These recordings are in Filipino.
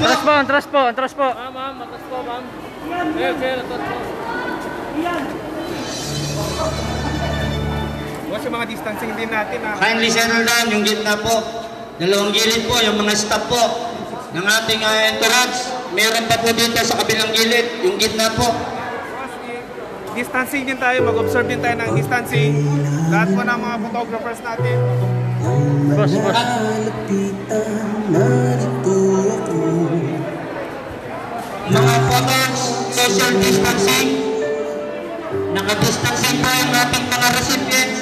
Atras po, atras po, atras po. Ma'am, atras po, ma'am. Fair, atras po. Boss, yung mga distancing din natin. Kindly settle down, yung gitna po. Dalawang gilid po, yung mga staff po ng ating entourage. Meron pa po dito sa kabilang gilid, yung gitna po. Distancing din tayo, mag-observe din tayo ng distancing. Lahat po ng mga photographers natin. Boss, boss. Mga photos, social distancing. Naka-distancing po yung ating mga recipients.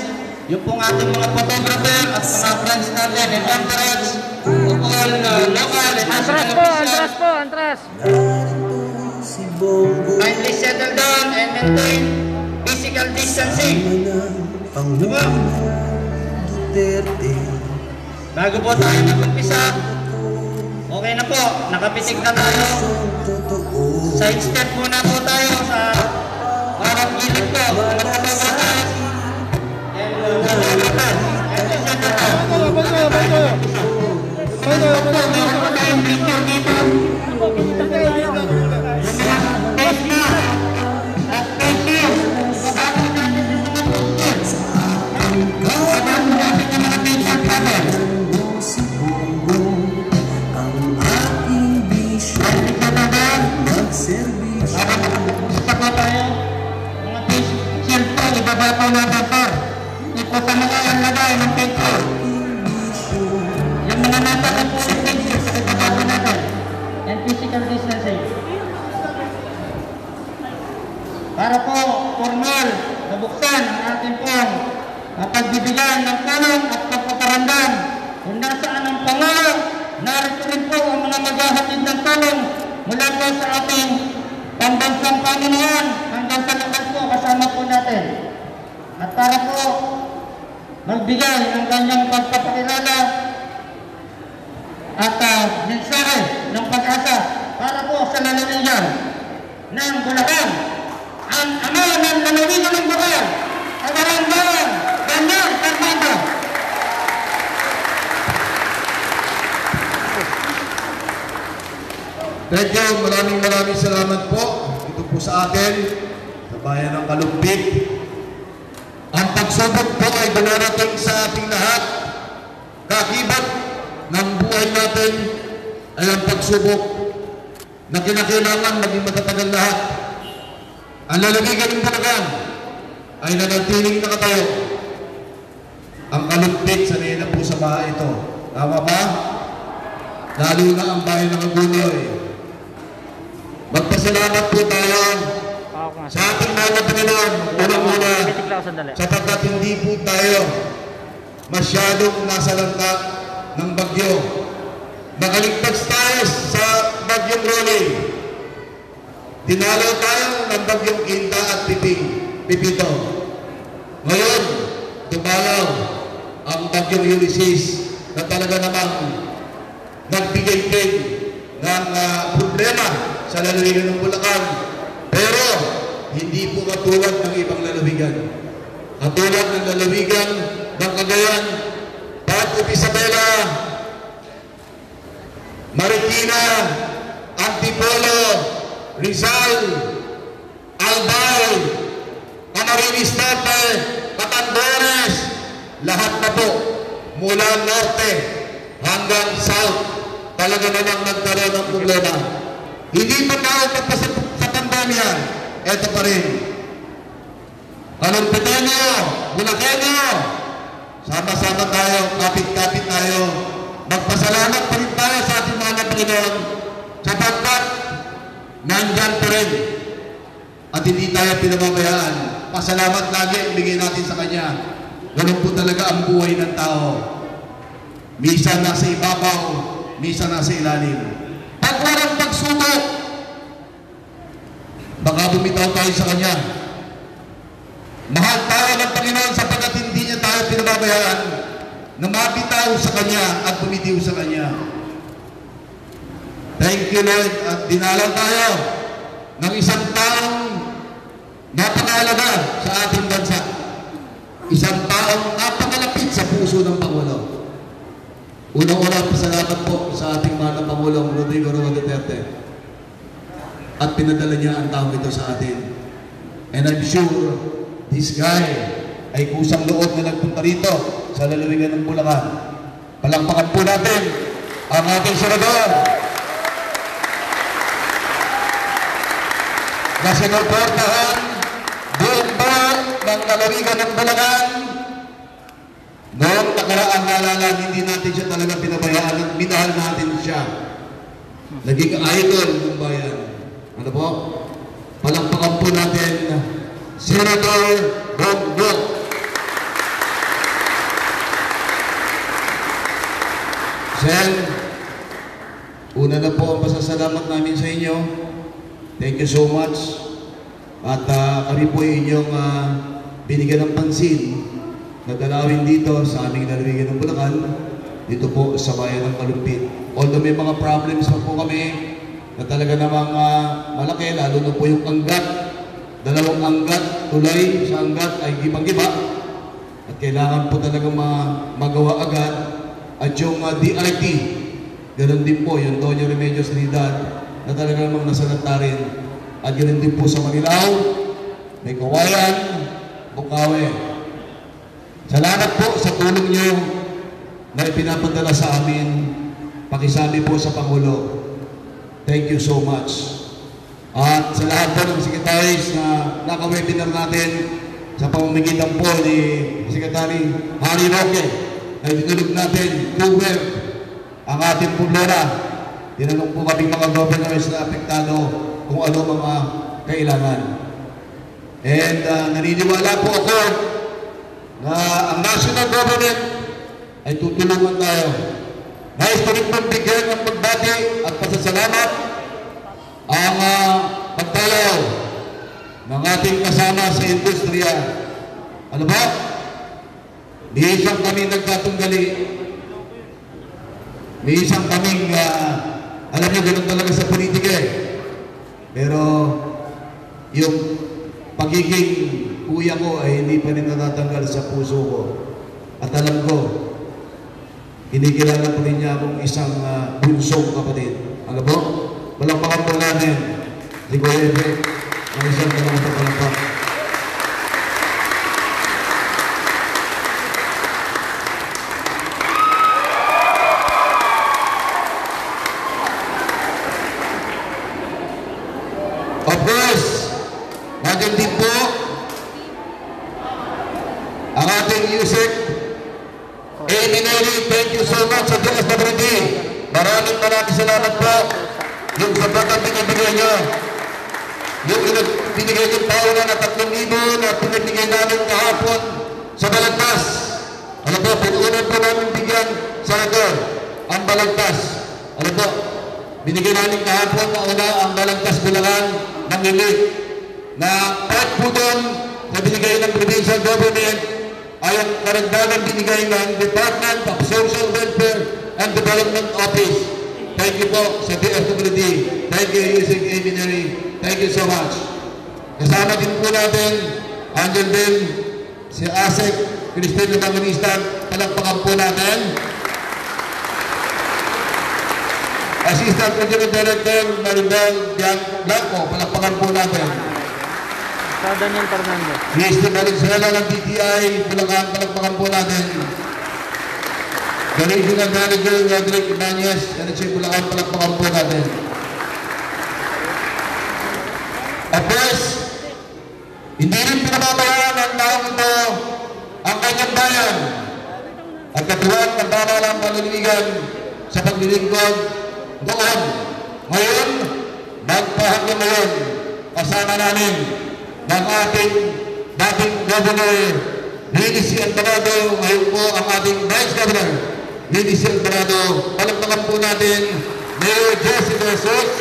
Yung pong ating mga photographer at mga friends natin and entourage of all local and national Antras po, antras officials. po, antras. Kindly settle down and maintain physical distancing. Diba? Bago po tayo mag-umpisa, okay na po, nakapitik na tayo. Side step muna po tayo sa parang gilid po. Para po formal nabuksan ang ating pong pagbibigyan ng tulong at pagpaparamdam kung nasaan ang Pangulo. Narito rin po ang mga maghahatid ng tulong mula po sa ating pambansang pamunuan hanggang sa lokal po kasama po natin. At para po magbigay ng kanyang pagpapakilala at mensahe ng pag-asa para po sa lalawigan ng Bulacan, ang ama ng lalawigan ng Bulacan, ang Barangay Daniel Carmando. Thank you, maraming salamat po. Ito po sa atin, sa bayan ng Kalumpit. Ang pagsubok po ay dumarating sa ating lahat. Kakibat ng buhay natin ay ang pagsubok na kinakailangan maging matatagal lahat. Ang lalawigan ng Bulacan ay nanatiling nakatayo. Ang Kalumpit, sanay na po sa bahay ito. Tama ba? Lalo na ang bayan ng Agunoy. Magpasalamat po tayo sa ating mga Panginoon, unang-una, sapagkat hindi po tayo masyadong nasa lanta ng bagyo. Nakaligtas tayo sa bagyong Rolly. Tinalo tayo ng bagyong Kinta at Pipito. Ngayon, tumalaw ang bagyong Ulysses na talaga namang nagbigay din ng problema sa lalawigan ng Bulacan. Pero hindi po katulad ng ibang lalawigan. Katulad ng lalawigan ng Cagayan, Pato, Isabela, Marikina, Antipolo, Rizal, Albay, Camarines Norte, Catanduanes, lahat na po mula norte hanggang south talaga namang nagkaroon ng problema. Hindi pa tayo pagpasok sa pandemya, eto pa rin. Kalumpitenyo, Bulacanyo, sama-sama tayo, kapit-kapit tayo. Magpasalamat pa rin tayo sa ating mga Panginoon sapagkat nandyan pa rin at hindi tayo pinamamayaan. Pasalamat lagi ang bigay natin sa Kanya. Ganun po talaga ang buhay ng tao. Minsan nasa ibabaw, minsan nasa ilalim. Pag walang pagsubok, baka bumitaw tayo sa Kanya. Mahal tayo ng Panginoon sapagkat hindi niya tayo pinababayaan na mabitaw sa Kanya at bumitiw sa Kanya. Thank you, Lord. At dinalaw tayo ng isang taong napakahalaga sa ating bansa. Isang taong napakalapit sa puso ng Pangulo. Unang-una, pasalamat po sa ating mahal na Pangulong Rodrigo Roa Duterte at pinadala niya ang taong ito sa atin. And I'm sure this guy ay kusang loob na nagpunta rito sa lalawigan ng Bulacan. Palakpakan po natin ang ating senador na sinuportahan buong buwan ng lalawigan ng Bulacan. Noong nakaraang halalan, hindi natin siya talaga pinabayaan at minahal natin siya. Naging idol ng bayan. Ano po? Palakpakan po natin Senator Bongbong. Sen, una na po ang pasasalamat namin sa inyo. Thank you so much. At kami po inyong binigyan ng pansin na dalawin dito sa aming lalawigan ng Bulacan, dito po sa bayan ng Kalumpit. Although may mga problems pa po kami na talaga namang malaki, lalo na po yung anggat. Dalawang anggat, tulay sa anggat ay gibang-giba. At kailangan po talaga magawa agad. At yung DRT, ganoon din po, yung Doña Remedios Trinidad, na talaga namang nasalanta rin. At ganoon din po sa Manilao, may Kawayan, Bukawi. Salamat po sa tulong nyo na ipinapadala sa amin. Pakisabi po sa Pangulo. Thank you so much. At sa lahat po ng secretaries na naka-webinar natin sa pamamagitan po ni Secretary Harry Roque, na tinulog natin cover ang ating publora. Tinanong po kami mga governors na apektado kung ano mga kailangan. And naniniwala po ako na ang national government ay tutulungan tayo. Nais ko rin pagbigyan ng pagbati at pasasalamat ang pagtalaw ng ating kasama sa industriya. Ano ba? May isang kami nagkatunggali. May isang kaming, alam niyo, ganun talaga sa politika eh. Pero yung pagiging kuya ko ay hindi pa rin natatanggal sa puso ko. At alam ko, kinikilala po rin niya akong isang bunsong kapatid. Ano po? Palakpakan po natin si Kuya Efe ng isang dalawang palakpak. Of course, natin din po ang ating Yusek Eminary. Thank you so much sa DSWD. Maraming salamat po. Yung sabat ang binibigay nyo, yung binigay yung taon na 3,000 na pinibigay namin kahapon sa Balagtas. Ano po, pinuunan po namin bigyan sa Senador ang Balagtas. Ano po, binigay namin kahapon na una ang Balagtas Bulacan ng Ilit na part po doon na binigay ng provincial government ay ang karagdagang binigay ng Department of Social Welfare and Development Office. Thank you po sa DSWD. Thank you, Yusek Eminary. Thank you so much. Kasama din po natin, andyan din si Asek Cristino Evangelista. Palakpakan po natin. Assistant Regional Director Maribel Blanco. Palakpakan po natin. Sa Daniel Fernandez. Mr. Valenzuela ng DTI. Palakpakan po natin. The Regional Manager, Roderick Ibanez, and si Bulacan, palakpakan po natin. At first, hindi rin pinababayaan ng taong ito ang kanyang bayan at katuwang ng bamalang maliligan sa paglilingkod doon. Ngayon, magpahagyan ngayon kasama namin ng ating dating Governor Lady C. Alvarado. Ngayon po ang ating Vice Governor Lady C. Alvarado. Palakpakan po natin Mayor Jessica Sos.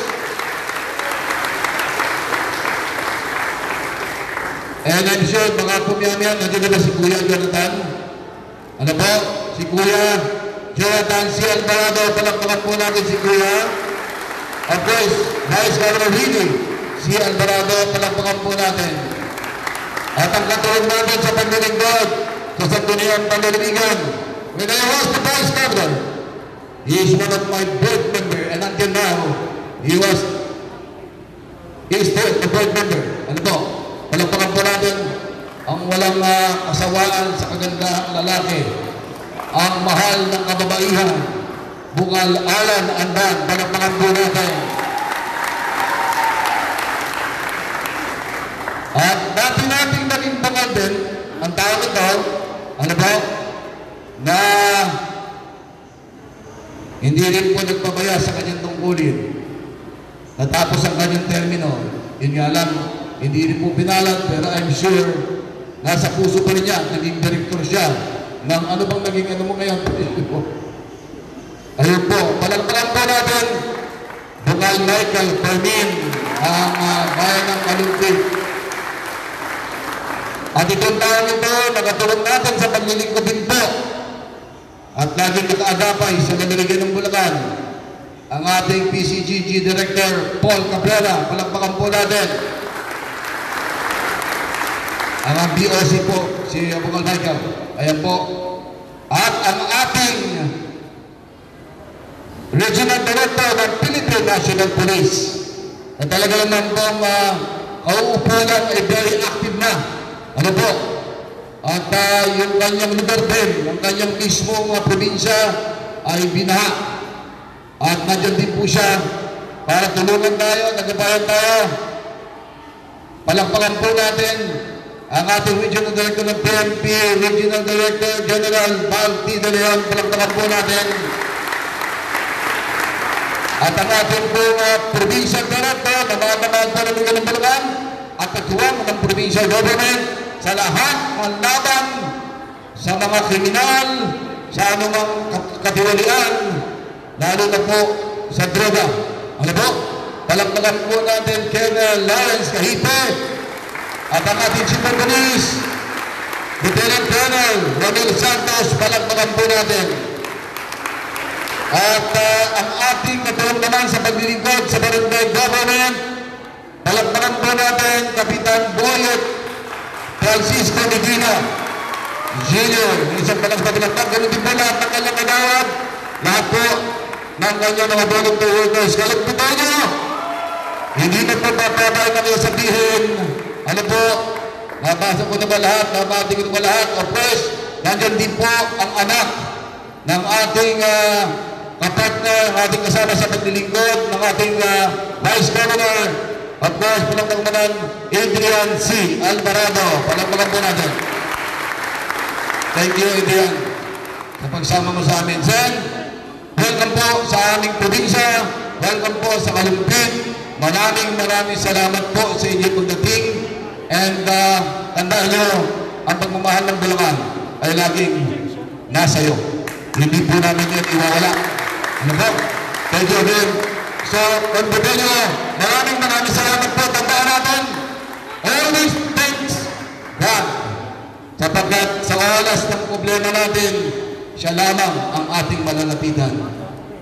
And I'm sure mga pumiyamihan, nandiyan na ba si Kuya Jonathan? Ano po? Si Kuya Jonathan C. Alvarado. Palakpakan po natin si Kuya. Of course, Vice Governor Lady C. Alvarado. Palakpakan po natin. At ang katulong natin sa paglilingkod sa sangguniang panliligan. When I was the Vice Governor, He is one of my board member, and until now, he is still a board member. Ano to? Palagpakan po natin ang walang kasawaan sa kagandahang lalaki, ang mahal ng kababaihan, Bungal Alan Andan. Palagpakan po natin. At dati nating naging bangal din, ang tao ito, ano ba, na hindi rin po nagpabaya sa kanyang tungkulin. Natapos ang kanyang termino, yun nga lang, hindi rin po pinalat, pero I'm sure, nasa puso pa rin niya, naging director siya, ng ano bang naging ano mo ngayon. Ayun po, palagpakan po natin, Bungal Michael Fermin, ang bayan ng Kalumpit. At itong taong ito, nakatulong natin sa paglilingkod din po. At laging nakaagapay sa Lalawigan ng Bulacan, ang ating PCGG Director, Paul Cabrera. Palakpakan po natin. Ang BOC po, si Bungal Michael. Ayan po. At ang ating Regional Director ng Philippine National Police, na talaga naman pong kauupulan ay very active na. Ano po? At yung kanyang lugar din, ang kanyang mismong probinsya ay binaha. At nandiyan din po siya para tulungan tayo, nagabayan tayo. Palakpakan po natin ang ating Regional Director ng PNP, Regional Director General Val T. De Leon. Palakpakan po natin. At ang ating pong Provincial Director, namamahal po ng Lalawigan ng Bulacan, at katuwang ng Provincial Government sa lahat ng laban sa mga kriminal, sa anumang katiwalian, lalo na po sa droga. Ano po? Palakpakan po natin Colonel Lawrence Cahipe at ang ating Chief of Police, Lieutenant Colonel Ramil Santos. Palakpakan po natin. At ang ating katulong naman sa paglilingkod sa barangay government, palakpakan po natin Kapitan Boyet Francisco Medina Jr. Isang palakpakan. Ganun din po lahat ng kanyang kagawad, lahat po ng kanyang mga volunteer workers. Kalagputan nyo, hindi na po papabay na kayo sabihin, ano po, nabasa ko na ba lahat, nabati ko na ba lahat. Of course, nandyan din po ang anak ng ating kapartner, ng ating kasama sa paglilingkod, ng ating Vice Governor. Of course, palakpakan Adrian C. Alvarado. Palakpakan po natin. Thank you, Adrian, sa pagsama mo sa amin. Sen, welcome po sa aming probinsya. Welcome po sa Kalumpit. Maraming salamat po sa inyong pagdating. And tandaan nyo, ang pagmamahal ng Bulacan ay laging nasa iyo. Hindi po namin yan iwawala. Ano po? Thank you again. So, konbibinyo, maraming salamat po. Tandaan natin, always thanks God. Sapagkat sa oras ng problema natin, siya lamang ang ating malalapitan.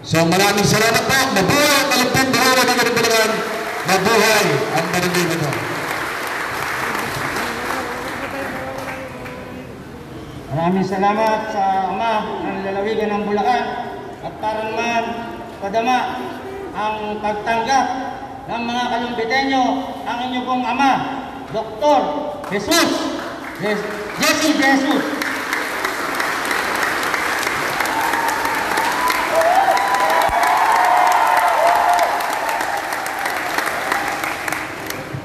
So, maraming salamat po. Mabuhay ang Kalumpit, mabuhay ang Bulacan, mabuhay ang barangay nito. Maraming salamat sa Ama ng Lalawigan ng Bulacan at para naman padama ang pagtanggap ng mga Kalumpitenyo ang inyo pong Ama, Dr. Jesus, Jesse Jesus.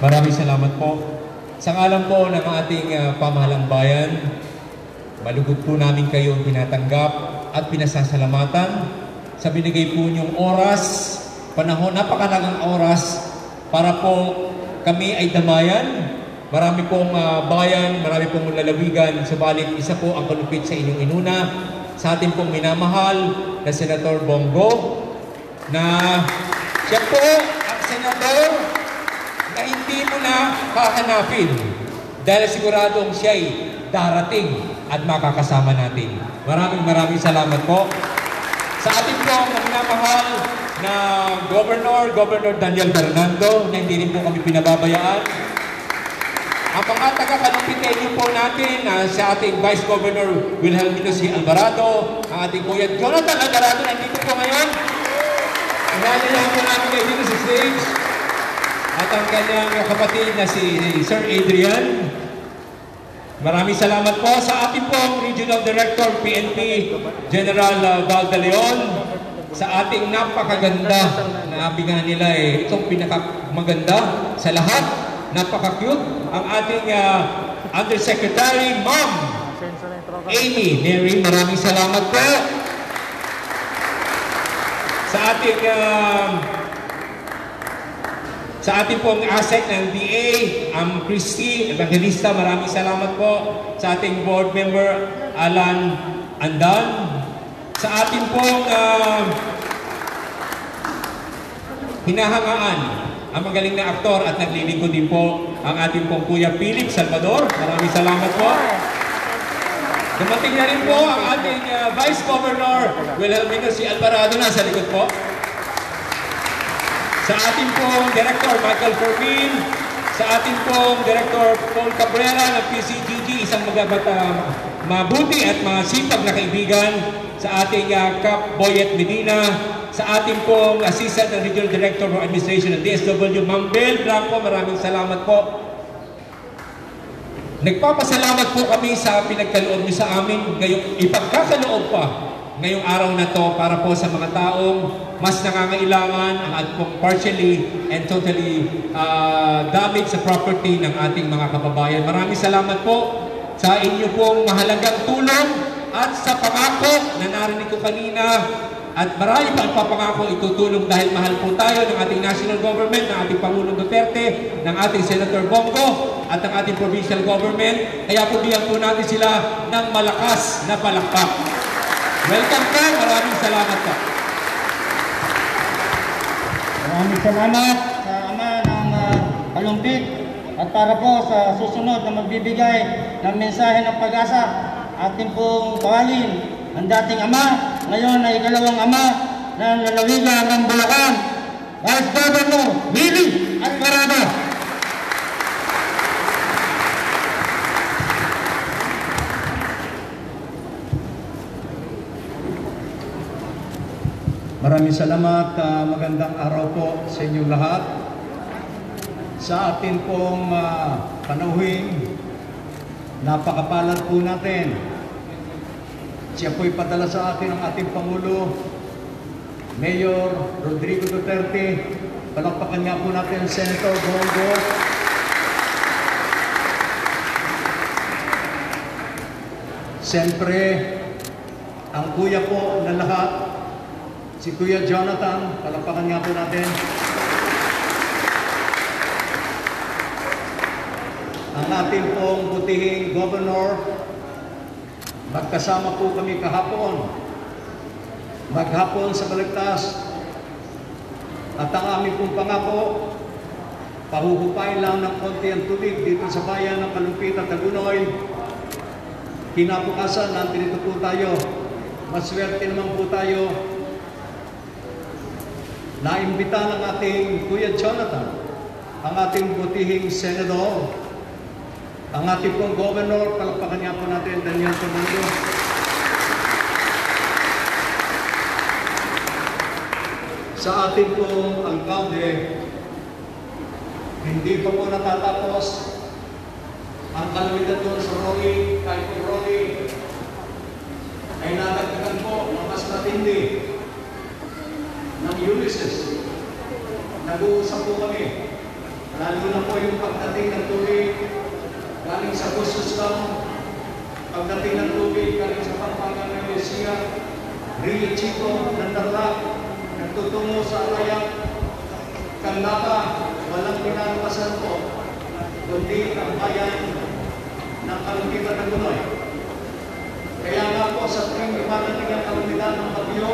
Maraming salamat po. Sa ngalan po ng ating pamahalang bayan, malugod po namin kayo tinatanggap at pinasasalamatan sa binigay po niyong oras, panahon, napakalagang oras para po kami ay damayan. Marami pong bayan, marami pong lalawigan, subalit isa po ang kalupit sa inyong inuna, sa ating pong minamahal na Senator Bongo, na siya po ang senador na hindi mo na hahanapin dahil siguradong siya'y darating at makakasama natin. Maraming salamat po. Sa ating pong minamahal na Governor Daniel Fernando, na hindi rin po kami pinababayaan. Ang mga taga-kalumpiteño po natin sa ating Vice Governor Wilhelmino C. Alvarado, ang ating Kuya Jonathan Alvarado, nandito po ngayon. Inalayan po namin kayo dito sa stage. At ang kanyang kapatid na si Sir Adrian. Maraming salamat po sa ating pong Regional Director PNP General Val de Leon sa ating napakaganda na bigyan nila itong pinakamaganda sa lahat. Napaka-cute ang ating Undersecretary Ma'am Amy Neri. Maraming salamat po sa ating pong ASEC ng DA, Christy Evangelista. Maraming salamat po sa ating board member Alan Andan, sa ating pong hinahangaan ang magaling na aktor at naglilingkod din po ang ating pong Kuya Philip Salvador. Maraming salamat po. Dumating na rin po ang ating Vice Governor Wilhelmino C. Alvarado, nasa likod po. Sa ating pong Director Michael Fermin, sa ating pong Director Paul Cabrera ng PCGG, isang mabuti at masipag na kaibigan, sa ating Cap Boyet Medina, sa ating pong Assistant Regional Director for Administration ng DSW, Ma'am Bel Blanco, maraming salamat po. Nagpapasalamat po kami sa pinagkaloob niyo sa amin, ngayong ipagkakaloob pa ngayong araw na to para po sa mga taong mas nangangailangan at pong partially and totally damaged sa property ng ating mga kababayan. Maraming salamat po sa inyo pong mahalagang tulong at sa pangako na narinig ko kanina. At marami pa ang papangako itutulong dahil mahal po tayo ng ating national government, ng ating Pangulong Duterte, ng ating Senator Bongo, at ng ating provincial government. Kaya po diyan po natin sila ng malakas na palakpak. Welcome po, maraming salamat po. Maraming salamat sa Ama ng Kalumpit at para po sa susunod na magbibigay ng mensahe ng pag-asa, ating pong tawagin ang dating Ama, ngayon ay ikalawang Ama ng lalawigan ng Bulacan, Vice Governor Willie Alvarado. Maraming salamat, magandang araw po sa inyong lahat. Sa atin pong panauhin, napakapalad po natin. Siya po'y padala sa atin ng ating Pangulo, Mayor Rodrigo Duterte. Palakpakan nga po natin Senator Bongo. Siyempre, ang kuya po na lahat, si Kuya Jonathan, palakpakan nga po natin. Ang ating pong butihing Governor, magkasama po kami kahapon, maghapon sa Balagtas. At ang aming pong pangako, pahuhupain lang ng konti ang tubig dito sa bayan ng Kalumpit at Tagunoy. Kinabukasan, nandito po tayo. Maswerte naman po tayo. Naimbita ng ating Kuya Jonathan, ang ating butihing senador, ang ating pong governor, palakpakan niya po natin, Daniel Fernando. Sa ating pong alcalde, hindi pa po natatapos ang kalamidad doon sa Rory, kahit po Rory ay natagdagan po ng mas matindi ng Ulysses. Nag-uusap po kami, lalo na po yung pagdating ng tubig galing sa Busustan, pagdating ng tubig galing sa Pampanga ng Lucia, Rio Chico, Nandarla, nagtutungo sa Alayak, Candaba, walang pinalabasan po, kundi ang bayan ng Kalumpit at Tagunoy. Kaya nga po sa tuwing imarating ang kalamidad ng bagyo,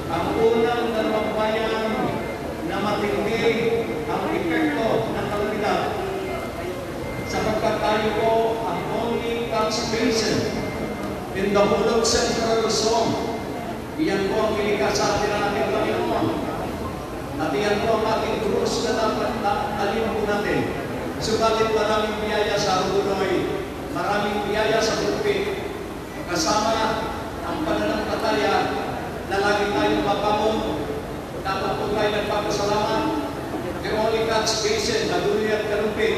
ang unang dalawang bayan na matindi ang epekto ng kalamidad. Sapagkat tayo po ang only catch basin in the whole of Central Luzon. Iyan po ang pinika sa atin ng ating Panginoon. At iyan po ang ating krus na dapat talin po natin. Subalit maraming biyaya sa Hagonoy, maraming biyaya sa Kalumpit, kasama ang pananampalataya na lagi tayong mabangon. Dapat po tayo nagpapasalamat. The only catch basin, Hagonoy at Kalumpit.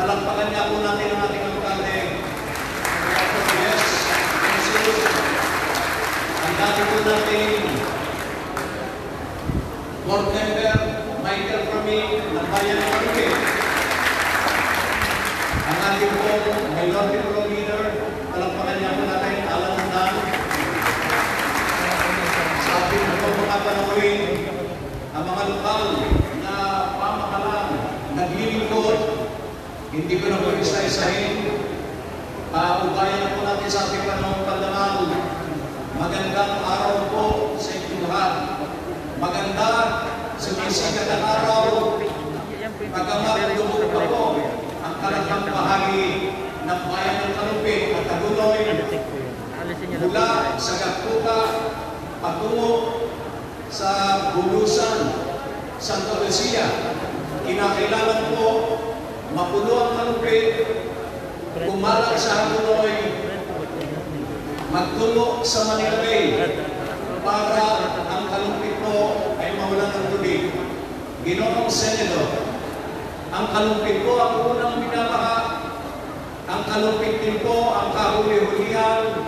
Palakpakan niya po natin ang ating alkalde. Yes, Jesus. Ang dati po natin, board member, Michael Framing, ng Bayan ng Kalumpit. Ang ating po, minority pro leader, palakpakan niya po natin, Alan Andan. Sa ating po mga panawin, ang mga lokal na pamakalang naglilingkod, hindi ko na po isa-isahin. Ubayan po natin sa ating panahon pandangal. Magandang araw po sa inyong lahat. Maganda, sumisikat ang araw. Pagkamat lumog pa po ang kalakang bahagi ng bayan ng Kalumpit at Hagonoy mula sa Gatpuka patungo sa Bulusan, Santa Lucia. Kinakailangan po mapuno ang Kalumpit, kumalat sa Hagonoy, magtungo sa Manila Bay para ang Kalumpit po ay mawalan ng tubig. Ginoong Senador, ang Kalumpit po ang unang binabaha. Ang Kalumpit din po ang kahuli-hulihan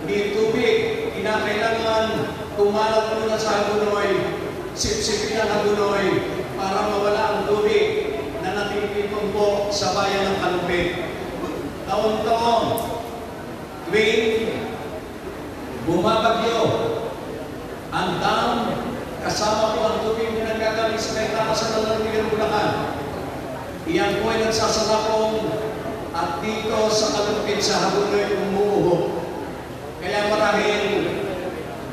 ni tubig. Kinakailangan kumalat muna sa Hagonoy, sipsipin ang Hagonoy para mawala ang tubig na natitipon po sa bayan ng Kalumpit. Taon-taon, tuwing bumabagyo, ang dam, kasama po ang tubig na nagkagaling sa kaitaasan ng lalawigan ng Bulacan. Iyan po ay nagsasalakong at dito sa Kalumpit sa Hagonoy umuuho. Kaya marahil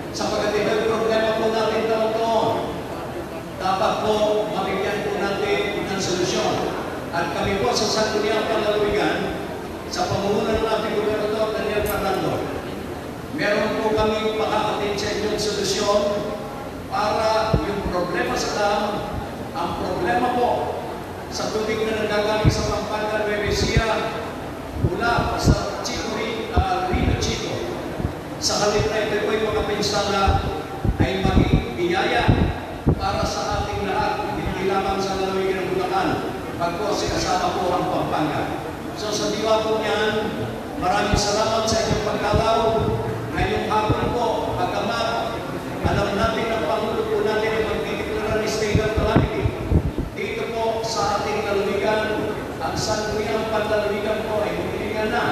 sa pagkatibay problema po natin taon-taon, dapat po mabigyan po natin ng solusyon. At kami po sa Sangguniang Panlalawigan, sa pamumuno ng ating Gobernador Daniel Fernando, meron po kami makakatid sa inyong solusyon para yung problema sa dam, ang problema po sa tubig na nagagaling sa Pampanga, Nueva Ecija, mula sa Rio Chico, sa halip na ito po yung mga pinsala ay maging biyaya para sa ating lahat, hindi lamang sa lalawigan ng Bulacan, pagko kasama po ang Pampanga. So sa diwa po niyan, maraming salamat sa inyong pagkalaw. Ngayong hapon po, pagkamat, alam natin ang Pangulo po natin ang magdideklara ni state of calamity. Dito po sa ating lalawigan, ang Sangguniang Panlalawigan po ay hinihingan na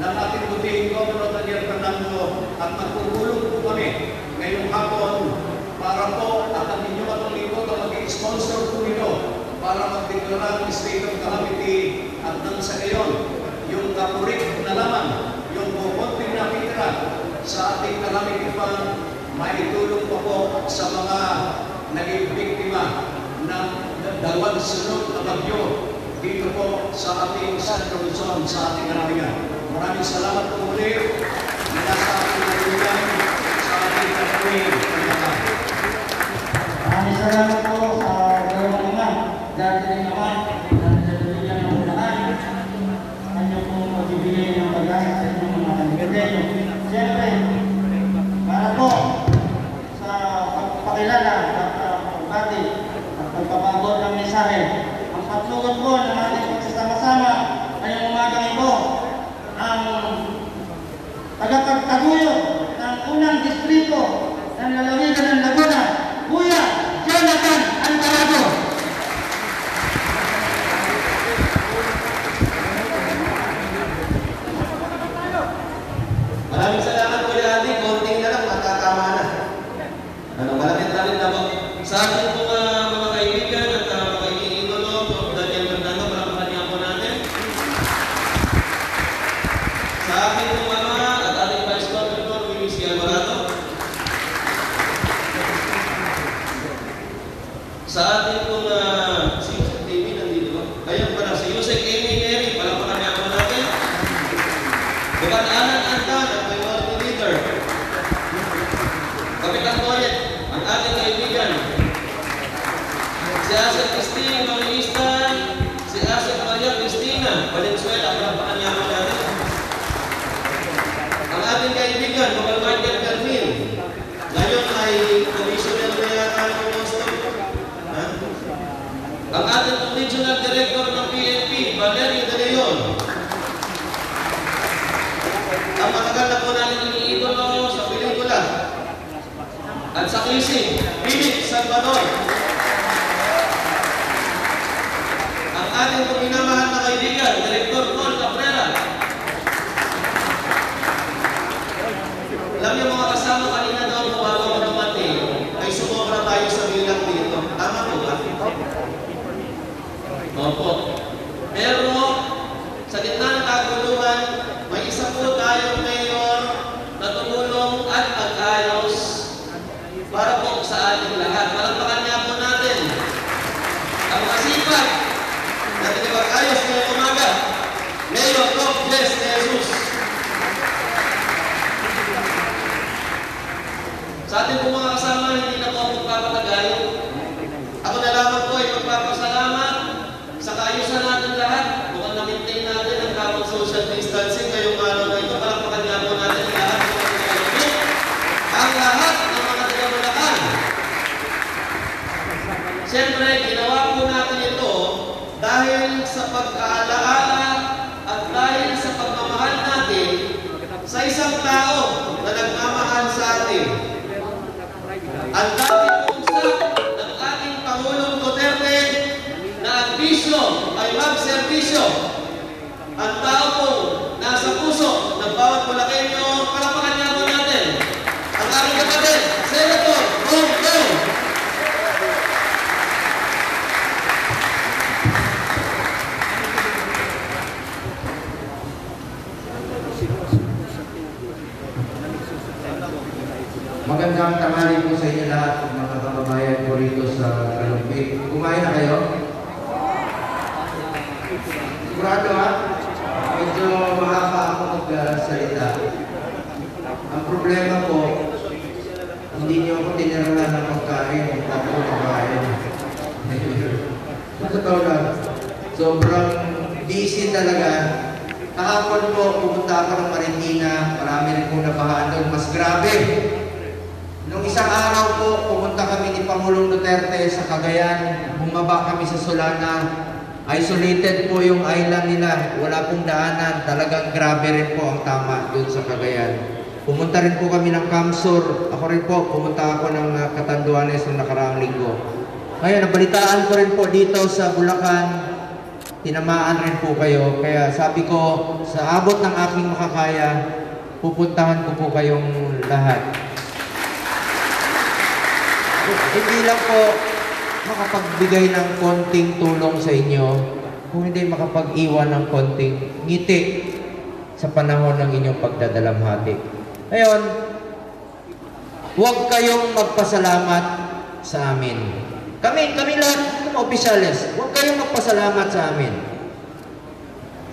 ng ating butihing Gobernador Daniel Fernando at magpupulong po kami ngayong hapon para po at ang inyong atong lingkod ang mag-sponsor po ito para magdeklara ng state of calamity at nang sa gayon, yung kapurik na laman, yung bukonting nakitira sa ating calamity fund, maitulong pa po sa mga naging biktima ng dalawang sunod na bagyo dito po sa ating Central Luzon, sa ating lalawigan. Maraming salamat po muli mula sa ating lalawigan, sa ating katuwing. Maraming salamat po sa dalawang naman. Dati rin naman, sa lalawigan ng Bulacan, kanya pong magbibigay ng pag-asa sa inyong mga kanigadenyo. Siyempre, para po sa pagpakilala at pagbati at pagpapagod ng mensahe, ang pagsugod po ng ating pagsasama-sama ngayong umagang ito, ang tagapagtaguyod ng unang distrito ng lalawigan ng Laguna, Kuya Jonathan Alvarado. Maraming salamat po Ate, konting na lang, matatama na. Malaking talit na po. Sa ating mga kaibigan at mga iniidolo, Daniel Fernando, palakpakan niya po natin. Sa ating mama at ating Vice Governor, Luis Alvarado. Sa ating si David, nandito ba? Ayun pala, si Yusek Amy Neri, palakpakan niya po natin. Bukan Alan Andan, ang minority leader. Kapitan Toyet, ang ating kaibigan. kaibigan, Local Michael Fermin. Ngayon ay commissioner na yata ng Gusto. Ang ating regional director ng PNP, Valerio De Leon. Ang matagal na po natin iniidolo sa pelikula at sa kissing, Philip Salvador. Ang ating minamahal na kaibigan, Director Paul Cabrera. Alam niyo mga kasama, kanina daw po bago dumating, ay sumobra tayo sa bilang dito. Tama po ba? Opo. Pero sa gitna ng kaguluhan, may isa po tayong mayor na tumulong at mag-ayos para po sa ating lahat. Palakpakan niya po natin ang masipag na tinipag-ayos ngayong umaga, Mayor Rob Bless de Jesus. Sa ating po mga kasama, hindi na po ako magpapatagal. Ako na lamang po ay magpapasalamat sa kaayusan natin lahat. Mukhang na-maintain natin ang tamang social distancing ngayong araw na ito. Palakpakan niya po natin lahat ng mga taga-Lubid, ang lahat ng mga taga-Bulacan. Siyempre, ginawa po natin ito dahil sa pag-aalaala at dahil sa pagmamahal natin sa isang tao na nagmamahal sa atin. Ang dating usap ng ating Pangulong Duterte na ang bisyo ay mag-serbisyo. Ang tao po nasa puso ng bawat Bulakenyo, palapakan niya po natin. Ang aking kapatid, Senator Bong Go! Magandang tanghali po sa inyo lahat, mga kababayan ko rito sa Kalumpit. Kumain na kayo? Sigurado ha? Medyo mahaba ako magsalita. Ang problema po, hindi niyo ako tinirahan ng pagkain kung ako kumakain. Totoo lang, sobrang busy talaga. Kahapon po, pumunta ako ng Marikina, marami rin po nabahaan doon. Mas grabe. Nung isang araw po, pumunta kami ni Pangulong Duterte sa Cagayan. Bumaba kami sa Solana. Isolated po yung island nila. Wala pong daanan. Talagang grabe rin po ang tama doon sa Cagayan. Pumunta rin po kami ng Camsur. Ako rin po, pumunta ako ng Catanduanes noong nakaraang linggo. Ngayon, nabalitaan ko rin po dito sa Bulacan. Tinamaan rin po kayo. Kaya sabi ko, sa abot ng aking makakaya, pupuntahan ko po kayong lahat. Hindi lang po makapagbigay ng konting tulong sa inyo, kung hindi makapag-iwan ng konting ngiti sa panahon ng inyong pagdadalamhati. Ngayon, huwag kayong magpasalamat sa amin. Kami lahat ng opisyales, huwag kayong magpasalamat sa amin.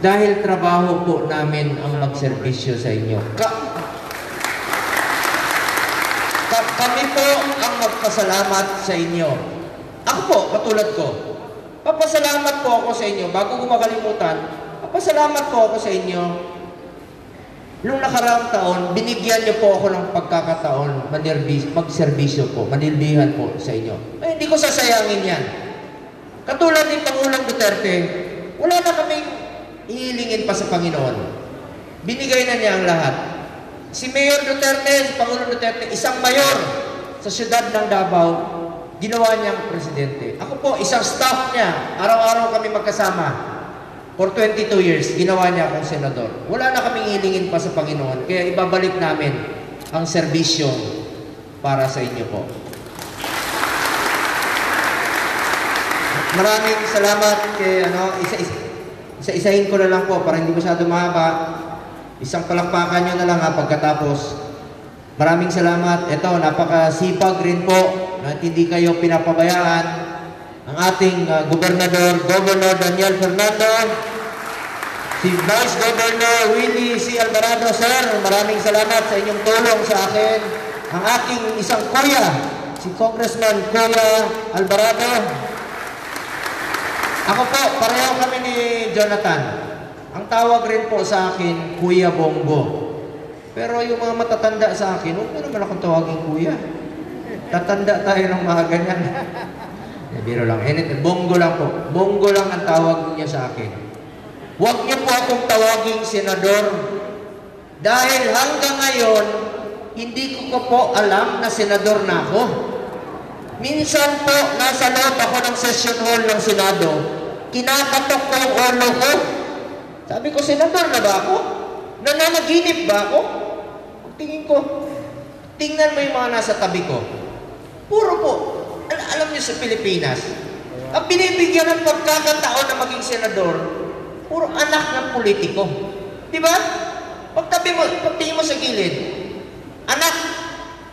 Dahil trabaho po namin ang magserbisyo sa inyo. Kami po ang magpasalamat sa inyo. Ako po, katulad ko. Papasalamat po ako sa inyo. Bago ko makalimutan, papasalamat po ako sa inyo. Noong nakaraang taon, binigyan niyo po ako ng pagkakataon magserbisyo po, manilbihan po sa inyo. Ay, hindi ko sasayangin yan. Katulad ni Pangulong Duterte, wala na kaming ihilingin pa sa Panginoon. Binigay na niya ang lahat. Si Mayor Duterte, si Pangulong Duterte, isang mayor sa siyudad ng Davao, ginawa niyang presidente. Ako po, isang staff niya, araw-araw kami magkasama. For 22 years, ginawa niya akong senador. Wala na kaming hilingin pa sa Panginoon, kaya ibabalik namin ang serbisyo para sa inyo po. Maraming salamat kay isa-isahin ko na lang po para hindi masyado mahaba. Isang palakpakan nyo na lang pagkatapos. Maraming salamat. Ito, napakasipag rin po na hindi kayo pinapabayaan. Ang ating Governor Daniel Fernando, si Vice Governor Willie C. Alvarado, sir, maraming salamat sa inyong tulong sa akin. Ang aking isang kuya, si Congressman Kuya Alvarado. Ako po, pareho kami ni Jonathan. Ang tawag rin po sa akin, Kuya Bongo. Pero yung mga matatanda sa akin, huwag mo naman akong tawagin kuya. Tatanda tayo ng mga ganyan. Biro lang. Bongo lang po. Bongo lang ang tawag niya sa akin. Huwag niyo po akong tawaging senador. Dahil hanggang ngayon, hindi ko po alam na senador na ako. Minsan po, nasa loob ako ng session hall ng Senado, kinakatok ko yung ulo ko. Sabi ko, senador na ba ako? Nananaginip ba ako? Tingin ko, tingnan mo yung mga nasa tabi ko. Puro po. Alam niyo sa Pilipinas, ang binibigyan ng pagkakataon na maging senador, puro anak ng politiko. Di ba? Pagtingin mo sa gilid, anak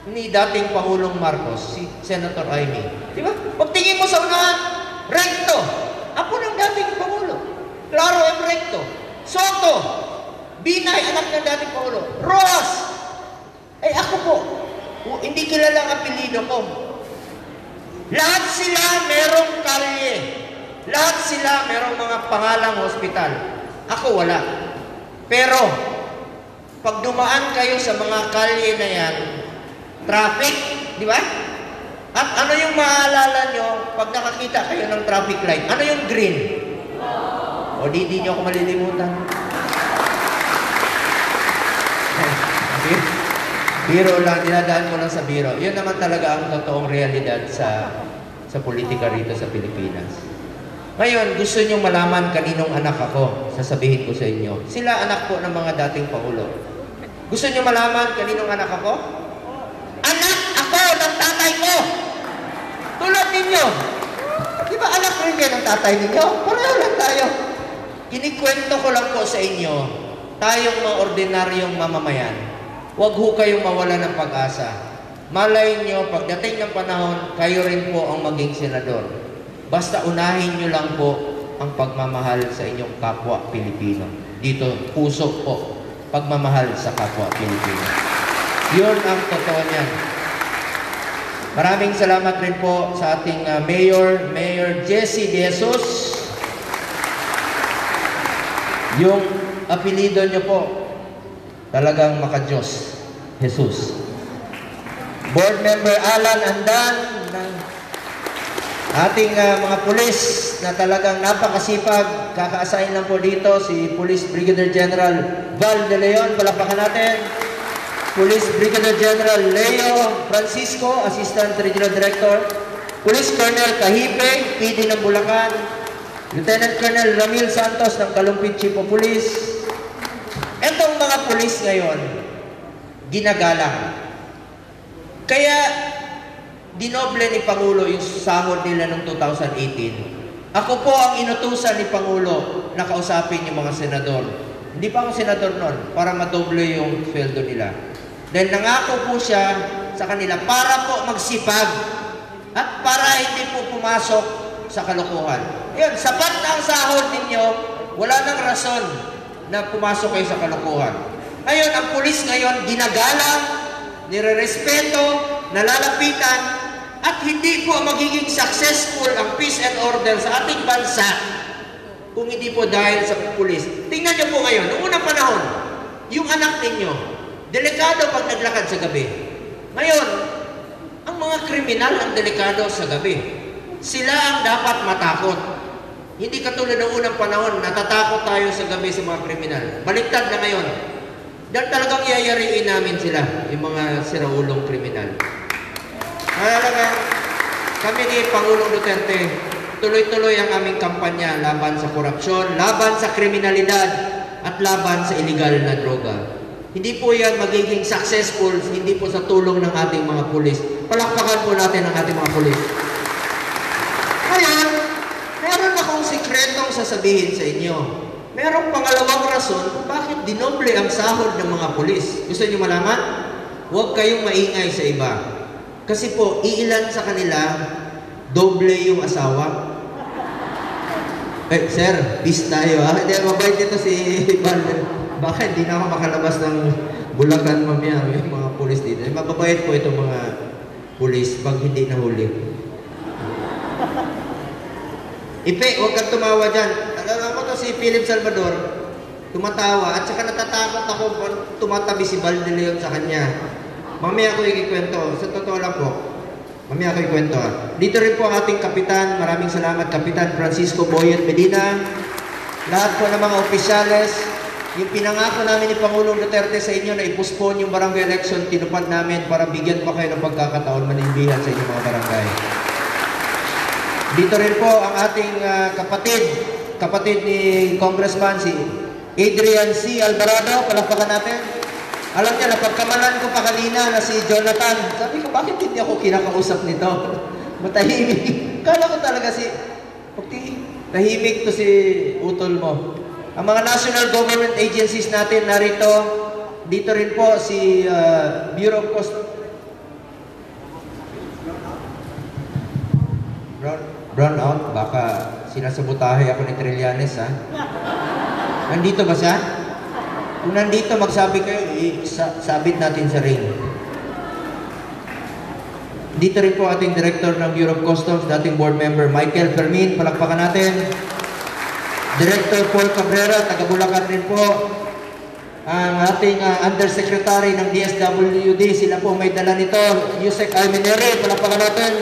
ni dating Pangulong Marcos, si Senator Amy. Di ba? Pagtingin mo sa unahan, Recto, ako ng dating Pangulo. Claro M. Recto. Soto, Binay, anak ng dating Pangulo. Roas, ay ako po. Hindi kilala ang apelido ko. Lahat sila merong kalye. Lahat sila merong mga pangalang hospital. Ako wala. Pero, pag dumaan kayo sa mga kalye na yan, traffic, di ba? At ano yung maaalala nyo pag nakakita kayo ng traffic light? Ano yung green? O di nyo ako malilimutan. Biro lang, dinadaan ko lang sa biro. Yun naman talaga ang totoong realidad sa politika rito sa Pilipinas. Ngayon, gusto nyo malaman kaninong anak ako, sasabihin ko sa inyo. Sila anak po ng mga dating Pangulo. Gusto nyo malaman kaninong anak ako? Anak ako ng tatay ko! Tulad ninyo! Di ba anak rin kayo ng tatay ninyo? Pareho lang tayo. Kinikwento ko lang po sa inyo, tayong mga ordinaryong mamamayan, huwag ho kayong mawala ng pag-asa. Malay nyo, pagdating ng panahon, kayo rin po ang maging senador. Basta unahin nyo lang po ang pagmamahal sa inyong kapwa Pilipino. Dito, puso po, pagmamahal sa kapwa Pilipino. Yun ang totoo niyan. Maraming salamat rin po sa ating Mayor Jessie De Jesus. Yung apelido nyo po, talagang maka-Diyos, Jesus. Board Member Alan Andan, ng ating mga pulis na talagang napakasipag, kaka-assign lang po dito, si Police Brigadier General Val De Leon, palakpakan natin. Police Brigadier General Leo Francisco, Assistant Regional Director. Police Colonel Kahipe, PD ng Bulacan. Lieutenant Colonel Ramil Santos ng Kalumpit Chief of Police. Etong mga pulis ngayon, ginagalang. Kaya, dinoble ni Pangulo yung sahod nila noong 2018. Ako po ang inutusan ni Pangulo na kausapin yung mga senador. Hindi pa ako senador noon para madoble yung sweldo nila. Dahil nangako po siya sa kanila para po magsipag at para hindi po pumasok sa kalokohan. Yun, sapat na ang sahod ninyo, wala nang rason na pumasok kayo sa kalokohan. Ngayon, ang pulis ngayon, ginagalang, nire-respeto, nalalapitan, at hindi po magiging successful ang peace and order sa ating bansa kung hindi po dahil sa pulis. Tingnan niyo po ngayon, noong unang panahon, yung anak ninyo, delikado pag naglakad sa gabi. Ngayon, ang mga kriminal ang delikado sa gabi. Sila ang dapat matakot. Hindi katulad ng unang panahon, natatakot tayo sa gabi sa mga kriminal. Baliktad na ngayon. Dahil talagang yayariin namin sila, yung mga siraulong kriminal. Talagang kami ni Pangulong Duterte, tuloy-tuloy ang aming kampanya laban sa korupsyon, laban sa kriminalidad, at laban sa illegal na droga. Hindi po yan magiging successful, hindi po sa tulong ng ating mga pulis. Palakpakan po natin ang ating mga pulis. Ngayon, meron akong sikretong sasabihin sa inyo. Merong pangalawang rason bakit dinoble ang sahod ng mga pulis. Gusto niyo malaman? Huwag kayong maingay sa iba. Kasi po, iilan sa kanila, doble yung asawa. Sir, peace tayo ha. Hindi, mabait dito si Balder. Baka hindi na ako makalabas ng Bulacan mamaya, yung mga pulis dito. Mababait po itong mga pulis pag hindi nahuli. Ipe, huwag kang tumawa dyan. Alam mo to si Philip Salvador. tumatawa, at saka natatakot ako tumatabi si Val de Leon sa kanya. Mamaya ko ikikwento. Sa totoo lang po, mamaya ko ikwento. Dito rin po ang ating kapitan. Maraming salamat, Kapitan Francisco Boyet Medina. Lahat po ng mga opisyales, yung pinangako namin ni Pangulong Duterte sa inyo na ipuspon yung barangay election, tinupad namin para bigyan pa kayo ng pagkakataon manindihan sa inyong mga barangay. Dito rin po ang ating kapatid ni Congressman si Adrian C. Alvarado. Palakpakan natin. Alam niya, napagkamalan ko pa kanina na si Jonathan. Sabi ko, bakit hindi ako kinakausap nito? Matahimik. Kala ko talaga tahimik to si utol mo. Ang mga national government agencies natin narito. Dito rin po si Bureau of Customs. Brown out? Baka sinasabotahe ako ni Trillanes, ha? Nandito ba siya? Kung nandito, magsabi kayo, sabit natin sa ring. Dito rin po ating Director ng Bureau of Customs, dating board member Michael Fermin, palakpakan natin. Director Paul Cabrera, taga Bulacan rin po. Ang ating Undersecretary ng DSWD, sila po may dala nito. Yusek Almenere, palakpakan natin.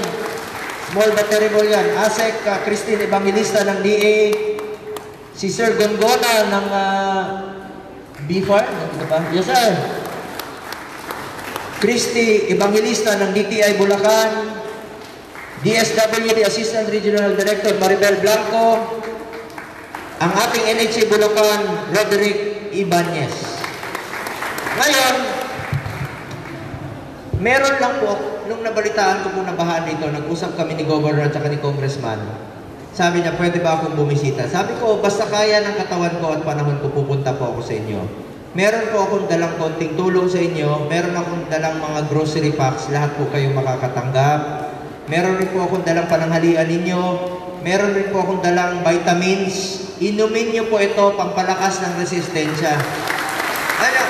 Small but terrible yan. ASEC, Christine Evangelista ng DA. Si Sir Gongona ng BFAR. Ito ba? Yes, sir. Christy Evangelista ng DTI Bulacan. DSWD Assistant Regional Director Maribel Blanco. Ang ating NHA Bulacan, Roderick Ibanez. Ngayon, meron lang po, nung nabalitaan ko po na bahaan dito, nag-usap kami ni Governor at ni Congressman. Sabi niya, pwede ba akong bumisita? Sabi ko, basta kaya ng katawan ko at panahon ko, pupunta po ako sa inyo. Meron po akong dalang konting tulong sa inyo. Meron akong dalang mga grocery packs. Lahat po kayo makakatanggap. Meron rin po akong dalang pananghalian ninyo. Meron rin po akong dalang vitamins. Inumin niyo po ito, pampalakas ng resistensya. Ano?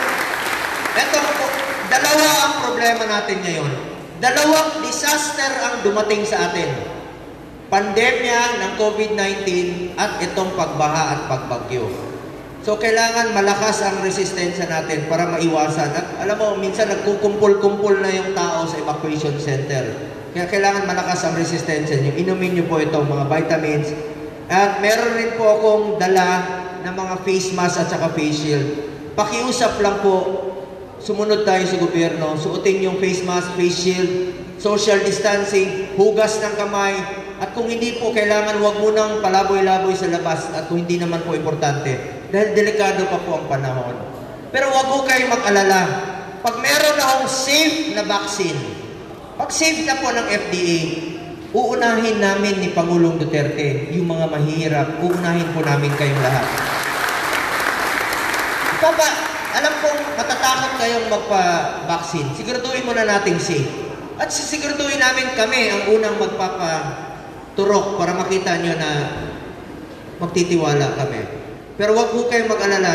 Ito po, dalawa ang problema natin ngayon. Dalawang disaster ang dumating sa atin. Pandemya ng COVID-19 at itong pagbaha at pagbagyo. So, kailangan malakas ang resistensya natin para maiwasan. At alam mo, minsan nagkukumpul-kumpul na yung tao sa evacuation center. Kaya kailangan malakas ang resistensya nyo. Inumin nyo po itong mga vitamins. At meron rin po akong dala ng mga face mask at saka face shield. Pakiusap lang po, sumunod tayo sa gobyerno. Suotin yung face mask, face shield, social distancing, hugas ng kamay. At kung hindi po kailangan, huwag mo nang palaboy-laboy sa labas. At kung hindi naman po importante. Dahil delikado pa po ang panahon. Pero huwag po kayong mag-alala. Pag meron akong safe na vaccine, pag safe na po ng FDA, uunahin namin ni Pangulong Duterte yung mga mahirap. Uunahin po namin kayong lahat. Papa, alam kong matatakot kayong magpa-vaccine. Siguraduhin muna natin safe. At sisiguraduhin namin kami ang unang magpapaturok para makita nyo na magtitiwala kami. Pero wag po kayong mag-alala,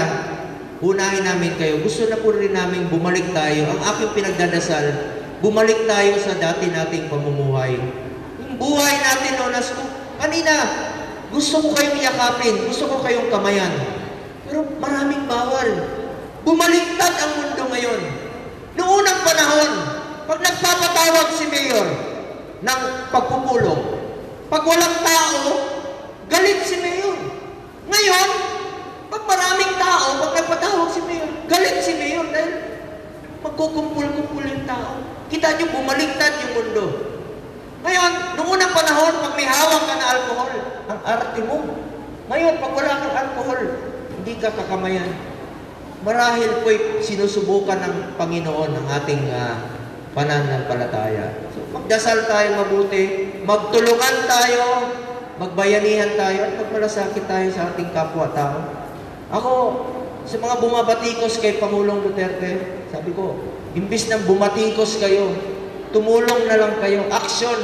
unahin namin kayo. Gusto na po rin namin bumalik tayo. Ang aking pinagdadasal, bumalik tayo sa dati nating pamumuhay. Yung buhay natin noon, kanina, gusto ko kayong yakapin, gusto ko kayong kamayan. Pero maraming bawal. Bumaliktad ang mundo ngayon. Noong unang panahon, pag nagpapatawag si Mayor ng pagpupulong, pag walang tao, galit si Mayor. Ngayon, pag maraming tao, pag nagpatawag si Mayor, galit si Mayor dahil magkukumpul-kumpul yung tao. Kita nyo, bumaliktad yung mundo. Ngayon, noong unang panahon, pag may hawak ka na alkohol, ang arte mo. Ngayon, pag wala kang alkohol, hindi ka kakamayan. Marahil po'y sinusubukan ng Panginoon ang ating pananampalataya. So, magdasal tayo mabuti, magtulungan tayo, magbayanihan tayo, at magmalasakit tayo sa ating kapwa-tao. Ako, sa mga bumabatikos kay Pangulong Duterte, sabi ko, imbis nang bumatikos kayo, tumulong na lang kayo, action.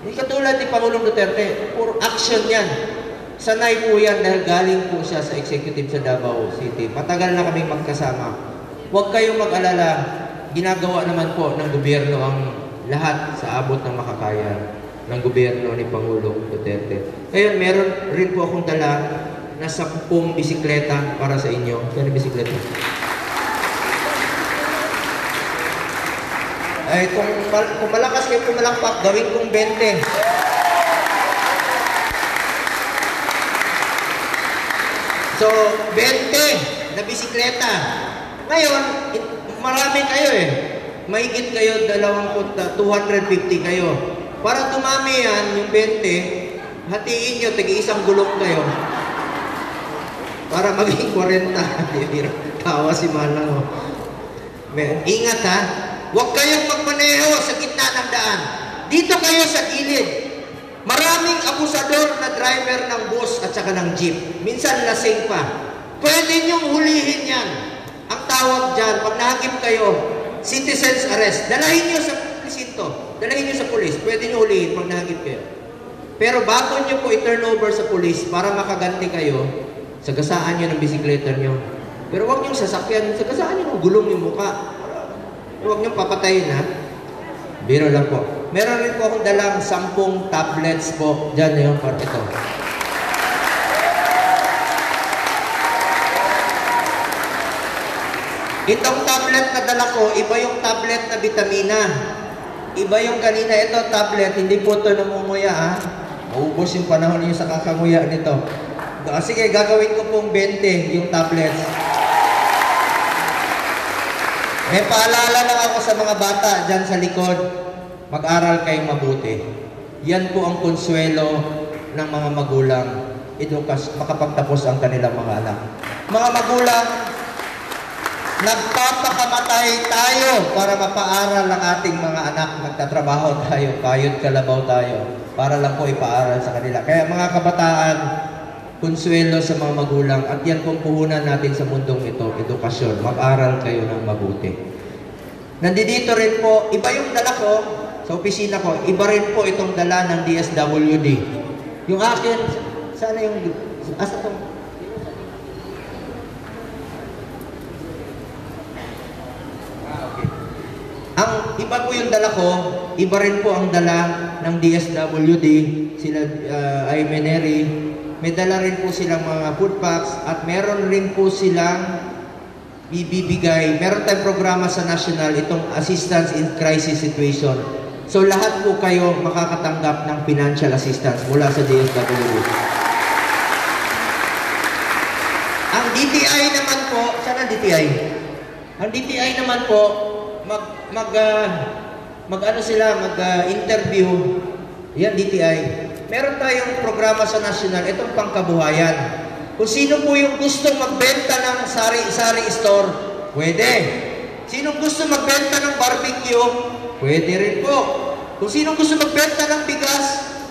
Hindi katulad ni Pangulong Duterte, puro action yan. Sanay po yan dahil galing po siya sa executive sa Davao City. Matagal na kaming magkasama. Huwag kayong mag-alala, ginagawa naman po ng gobyerno ang lahat sa abot ng makakaya ng gobyerno ni Pangulong Duterte. Ngayon, meron rin po akong dala na 10 bisikleta para sa inyo. Kaya bisikleta. Ay, kung malakas kayo pumalakpak, gawin kong 20. So, 20 na bisikleta. Ngayon, marami kayo eh. Mahigit kayo, 250 kayo. Para tumami yan, yung 20, hatiin nyo, tag-iisang gulong kayo. Para maging 40. Tawa si Manang. Ingat ha. Huwag kayong magmaneho sa gitna ng daan. Dito kayo sa gilid. Maraming abusador na driver ng bus at saka ng jeep. Minsan lasing pa. Pwede niyong hulihin yan. Ang tawag dyan, pag nahagip kayo, citizen's arrest. Dalahin niyo sa presinto. Dalahin niyo sa pulis. Pwede niyo hulihin pag nahagip kayo. Pero bago niyo po i-turn over sa pulis para makaganti kayo, sagasaan niyo ng bisikleta niyo. Pero huwag niyong sasakyan. Sagasaan niyo ng gulong yung mukha. Huwag niyong papatayin ha. Biro lang po. Meron rin po akong dalang 10 tablets po. Diyan yung part ito. Itong tablet na dala ko, iba yung tablet na vitamina. Iba yung kanina. Ito tablet, hindi po ito namumuya ha. Maubos yung panahon niyo sa kakanguya nito. Sige, gagawin ko pong 20 yung tablets. May paalala lang ako sa mga bata dyan sa likod. Mag-aral kayong mabuti. Yan po ang konsuelo ng mga magulang. Makapagtapos ang kanilang mga anak. Mga magulang, nagpapakamatay tayo para mapaaral ang ating mga anak. Nagtatrabaho tayo, kayod kalabaw tayo, para lang po ipaaral sa kanila. Kaya mga kabataan, konsuelo sa mga magulang, at yan pong puhunan natin sa mundong ito, edukasyon. Mag-aral kayo ng mabuti. Nandito rin po, iba yung dala ko sa opisina ko, iba rin po itong dala ng DSWD. Yung akin, sana yung, asa itong, okay. Ang iba po yung dala ko, iba rin po ang dala ng DSWD, sila Aymeneri. May dala rin po silang mga food packs at meron rin po silang ibibigay. Meron tayong programa sa national, itong assistance in crisis situation. So lahat po kayo makakatanggap ng financial assistance mula sa DSWD. Ang DTI naman po, saan ang DTI? Ang DTI naman po, mag-interview. Yan, DTI. Meron tayong programa sa national, itong pangkabuhayan. Kung sino po yung gusto magbenta ng sari-sari store, pwede. Sino gusto magbenta ng barbecue, pwede rin po. Kung sino gusto magbenta ng bigas,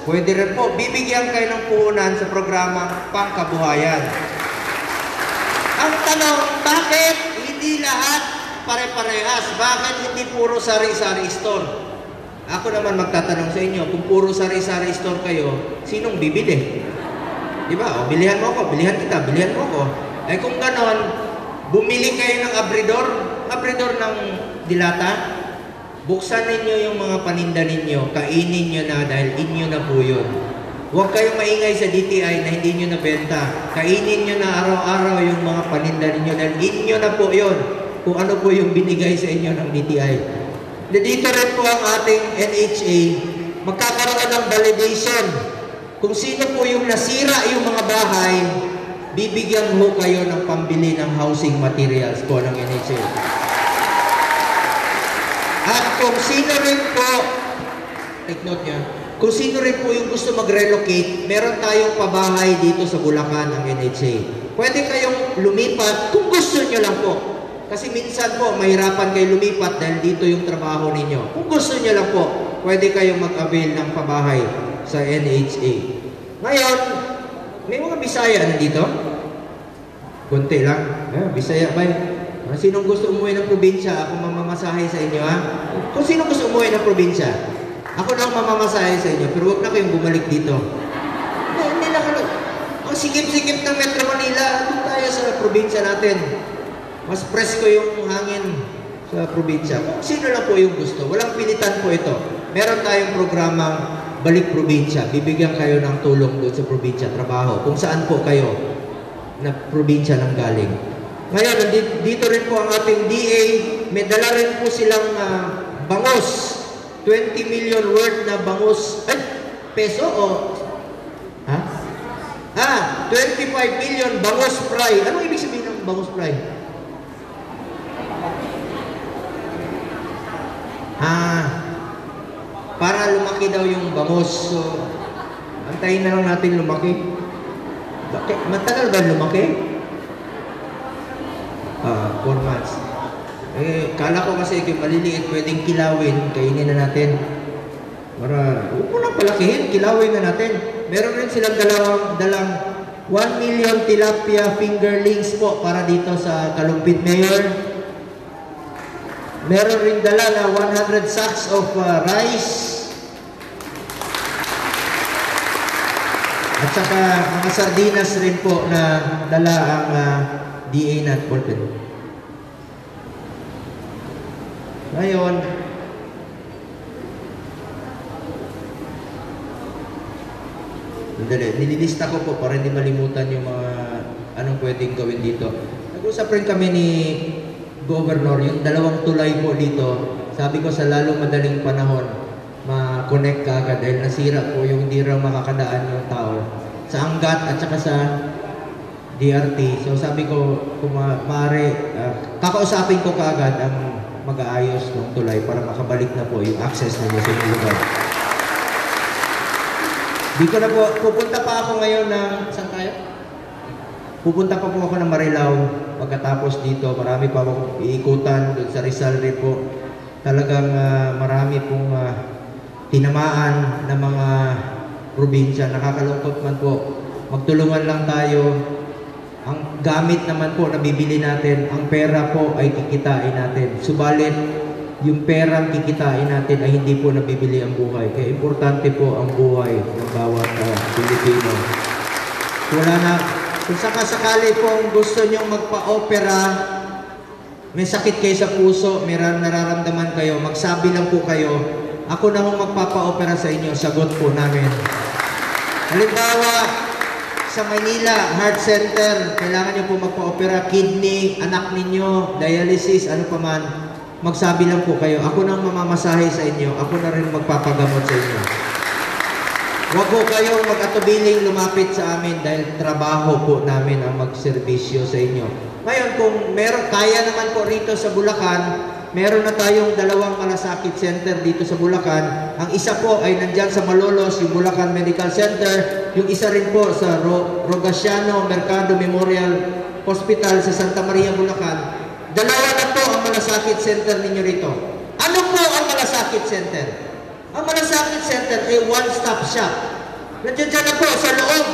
pwede rin po. Bibigyan kayo ng puhunan sa programang pangkabuhayan. Ang tanong, bakit hindi lahat pare-parehas? Bakit hindi puro sari-sari store? Ako naman magtatanong sa inyo, kung puro sari-sari store kayo, sinong bibili? Diba? O, bilihan mo ako, bilihan kita, bilihan mo ako. Ay kung ganon, bumili kayo ng abridor ng dilata, buksan ninyo yung mga paninda ninyo, kainin nyo na dahil inyo na po yun. Huwag kayong maingay sa DTI na hindi nyo nabenta. Kainin nyo na araw-araw yung mga paninda ninyo dahil inyo na po yun. Kung ano po yung binigay sa inyo ng DTI. Dito rin po ang ating NHA, magkakaroon ng validation. Kung sino po yung nasira yung mga bahay, bibigyan mo kayo ng pambili ng housing materials po ng NHA. At kung sino rin po, take note niya, kung sino rin po yung gusto mag-relocate, meron tayong pabahay dito sa Bulacan ng NHA. Pwede kayong lumipat kung gusto nyo lang po. Kasi minsan po, mahirapan kayo lumipat dahil dito yung trabaho ninyo. Kung gusto nyo lang po, pwede kayong mag-avail ng pabahay sa NHA. Ngayon, may mga Bisaya nandito? Kunti lang. Bisaya ba? Sinong gusto umuwi ng probinsya? Ako mamamasahe sa inyo, ha? Kung sinong gusto umuwi ng probinsya, ako lang mamamasahe sa inyo, pero huwag na kayong bumalik dito. Hindi na kayo. Ang sikip-sikip ng Metro Manila, doon tayo sa probinsya natin. Mas presko yung hangin sa probinsya. Kung sino lang po yung gusto, walang pilitan po ito. Meron tayong programang Balik Probinsya. Bibigyan kayo ng tulong doon sa probinsya, trabaho. Kung saan po kayo. na probinsya ng galing. Ngayon, dito rin po ang ating DA, may dala rin po silang bangus. 20 million worth na bangus. Ay, peso o? Ha? 25 million bangus fry. Anong ibig sabihin ng bangus fry? Para lumaki daw yung bangus. So, antayin na lang natin lumaki. Bakit? Matagal ba lumaki? 4 months. Kala ko kasi kung maliliit, pwedeng kilawin, kainin na natin. Para, huwag mo nang palakihin, kilawin na natin. Meron rin silang dalang 1 million tilapia fingerlings po para dito sa Kalumpit Mayor. Meron rin dala na 100 sacks of rice. At saka mga sardinas rin po na dala ang DA Nat Polpen. Ngayon, nililista ko po para hindi malimutan yung mga anong pwedeng gawin dito. Nag-usap rin kami ni Governor, yung 2 tulay po dito. Sabi ko sa lalong madaling panahon, ma-connect ka agad dahil nasira po yung hindi raw makakadaan yung tao sa Angat at saka sa DRT. So sabi ko, kung maaari, kakausapin ko kaagad ang mag-aayos ng tulay para makabalik na po yung access ninyo sa inyong lugar. Di ko na po, pupunta pa ako ngayon ng, saan tayo? Pupunta pa po ako ng Marilao. Pagkatapos dito, marami pa akong iikutan doon sa Rizal rin po. Talagang marami pong tinamaan ng mga probinsya. Nakakalungkot man po. Magtulungan lang tayo. Ang gamit naman po na bibili natin, ang pera po ay kikitain natin. Subalit, yung perang kikitain natin ay hindi po nabibili ang buhay. Kaya importante po ang buhay ng bawat Pilipino. Wala na, kung sakasakali po gusto nyong magpa-opera, may sakit kayo sa puso, may nararamdaman kayo, magsabi lang po kayo, ako na hong magpapa-opera sa inyo, sagot po namin. Halimbawa, sa Manila Heart Center, kailangan nyo po magpa-opera, kidney, anak ninyo, dialysis, ano pa man, magsabi lang po kayo, ako nang mamamasahe sa inyo, ako na rin magpapagamot sa inyo. Huwag po kayong mag-atubiling lumapit sa amin dahil trabaho po namin ang magserbisyo sa inyo. Ngayon, kung meron, kaya naman po rito sa Bulacan, meron na tayong 2 malasakit center dito sa Bulacan. Ang isa po ay nandyan sa Malolos, yung Bulacan Medical Center. Yung isa rin po sa Rogasiano Mercado Memorial Hospital sa Santa Maria, Bulacan. 2 na po ang malasakit center ninyo rito. Ano po ang malasakit center? Ang malasakit center ay one-stop shop. Nandiyan na po sa loob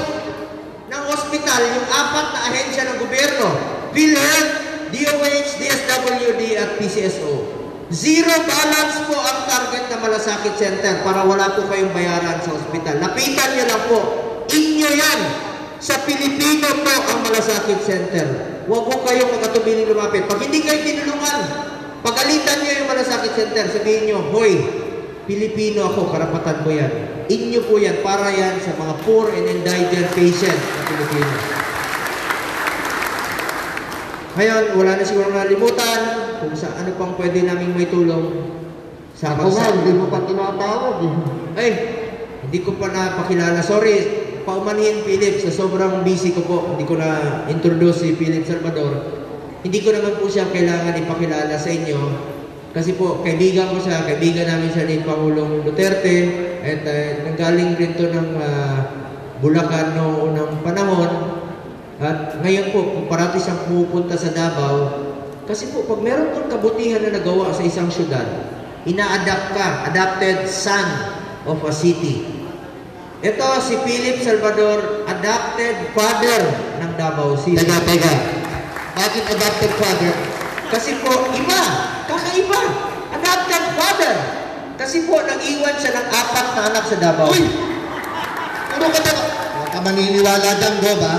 ng hospital yung 4 na ahensya ng gobyerno. PhilHealth, DOH, DSWD at PCSO. Zero balance po ang target na malasakit center para wala po kayong bayaran sa hospital. Lapitan nyo lang po. Inyo yan. Sa Pilipino po ang malasakit center. Huwag po kayong magkatubili lumapit. Pag hindi kayo tinulungan, pagalitan nyo yung malasakit center, sabihin nyo, hoy, Pilipino ako, karapatan ko yan. Inyo po yan, para yan sa mga poor and indigent patients na Pilipino. Ngayon, wala na siguro nalimutan kung sa ano pang pwede naming may tulong. Sa ako nga, hindi mo pa tinatawag eh. Ay, hindi ko pa napakilala. Sorry, paumanhin Philip, sa sobrang busy ko po, hindi ko na introduce si Philip Salvador. Hindi ko naman po siya kailangan ipakilala sa inyo. Kasi po, kaibigan ko siya, kaibigan namin siya ni Pangulong Duterte, at nanggaling rin to ng Bulacan noong unang panahon. At ngayon po, kung parati siyang pupunta sa Davao, kasi po, pag meron kang kabutihan na nagawa sa isang syudad, ina-adapt ka, adopted son of a city. Ito, si Philip Salvador, adopted father ng Davao City. Teka. Bakit adopted father? Kasi po, iba, kakaiba, adopted father. Kasi po, nag-iwan siya ng 4 na anak sa Davao. Uy! Ano ka ba? Huwag ka maniniwala dyan, Bob, ha?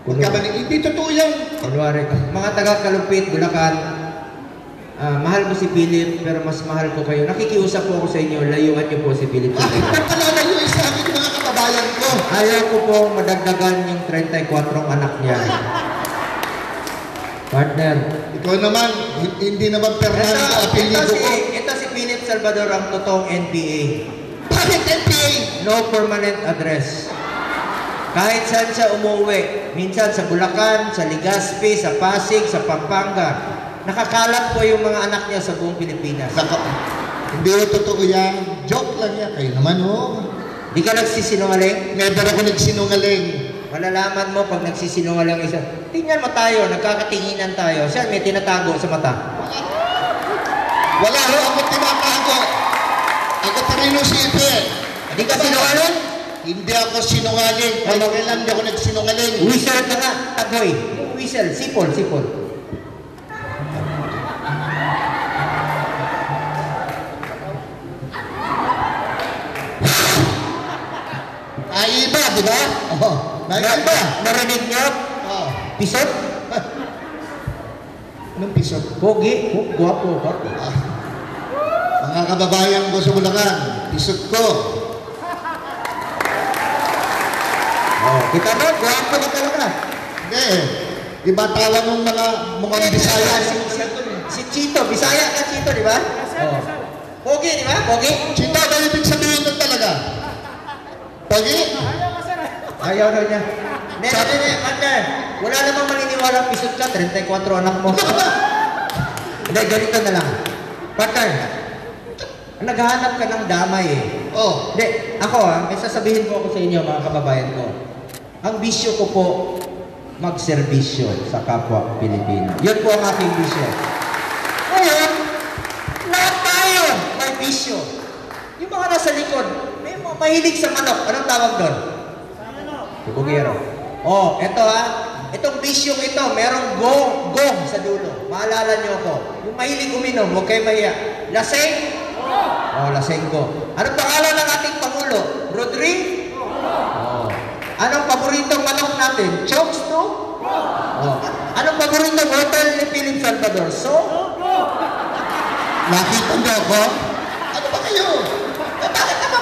Huwag ka maniniwala. Hindi totoo yan. Kunwari, mga taga-Kalumpit, Bulacan, mahal ko si Philip, pero mas mahal ko kayo. Nakikiusap po ako sa inyo, layuan niyo po si Philip. Bakit ba palalayo sa akin mga kababayan? kababayan ko. Ayaw ko po madagdagan yung 34 anak niya. Partner. Ikaw naman, hindi naman Fernando apelido ko. Ito si Philip Salvador ang totoong NPA. Bakit NPA? No permanent address. Kahit saan siya umuwi, minsan sa Bulacan, sa Legazpi, sa Pasig, sa Pampanga, nakakalat po yung mga anak niya sa buong Pilipinas. Hindi ko totoo yan. Joke lang yan. Kayo naman, oh. Di ka nagsisinungaling? Never ako nagsinungaling. Malalaman mo pag nagsisinungaling isa. Tingnan mo tayo, nagkakatinginan tayo. Siya may tinatago sa mata. Wala ho ako tinatago. Ako pa rin yung sipe. Di ka sinungaling? Hindi ako sinungaling. Kailan hindi ako nagsinungaling. Whistle ka nga, tagoy. Whistle, sipol, sipol. Naiba, di ba? Oo. Naiba. Narinig niyo? Oo. Pisot? Anong pisot? Pogi? Guwapo, guwapo. Mga kababayan ko sa Bulacan, pisot ko. Oh, kita mo, guwapo ka talaga. Hindi. Iba tawag ng mga mukhang Bisaya. Si Chito, Bisaya ka Chito, di ba? Oh. Pogi, di ba? Pogi? Chito, ano ibig sabihin nun talaga? Pogi? Ayaw daw niya. Sabi niya, partner, wala namang maniniwala pisot ka, 34 anak mo. Hindi, ganito na lang. Partner, naghahanap ka ng damay eh. Oh. Hindi, ako may sasabihin po ako sa inyo mga kababayan ko. Ang bisyo ko po, magserbisyo sa kapwa Pilipino. Yun po ang aking bisyo. Ngayon, lahat tayo may bisyo. Yung mga nasa likod, may mahilig sa manok. Anong tawag doon? Bugero. Oh, eto itong bisyong ito, merong gong sa dulo. Maalala niyo ako. Yung mahilig uminom, huwag kayo mahiya. Laseng? Oh, laseng ko. Anong pangalan ng ating Pangulo? Rodri? Oh. Anong paboritong manok natin? Chokes, no? Oh. Anong paboritong hotel ni Philip Salvador? So? Nakita niyo ako? Ano ba kayo? Bakit naman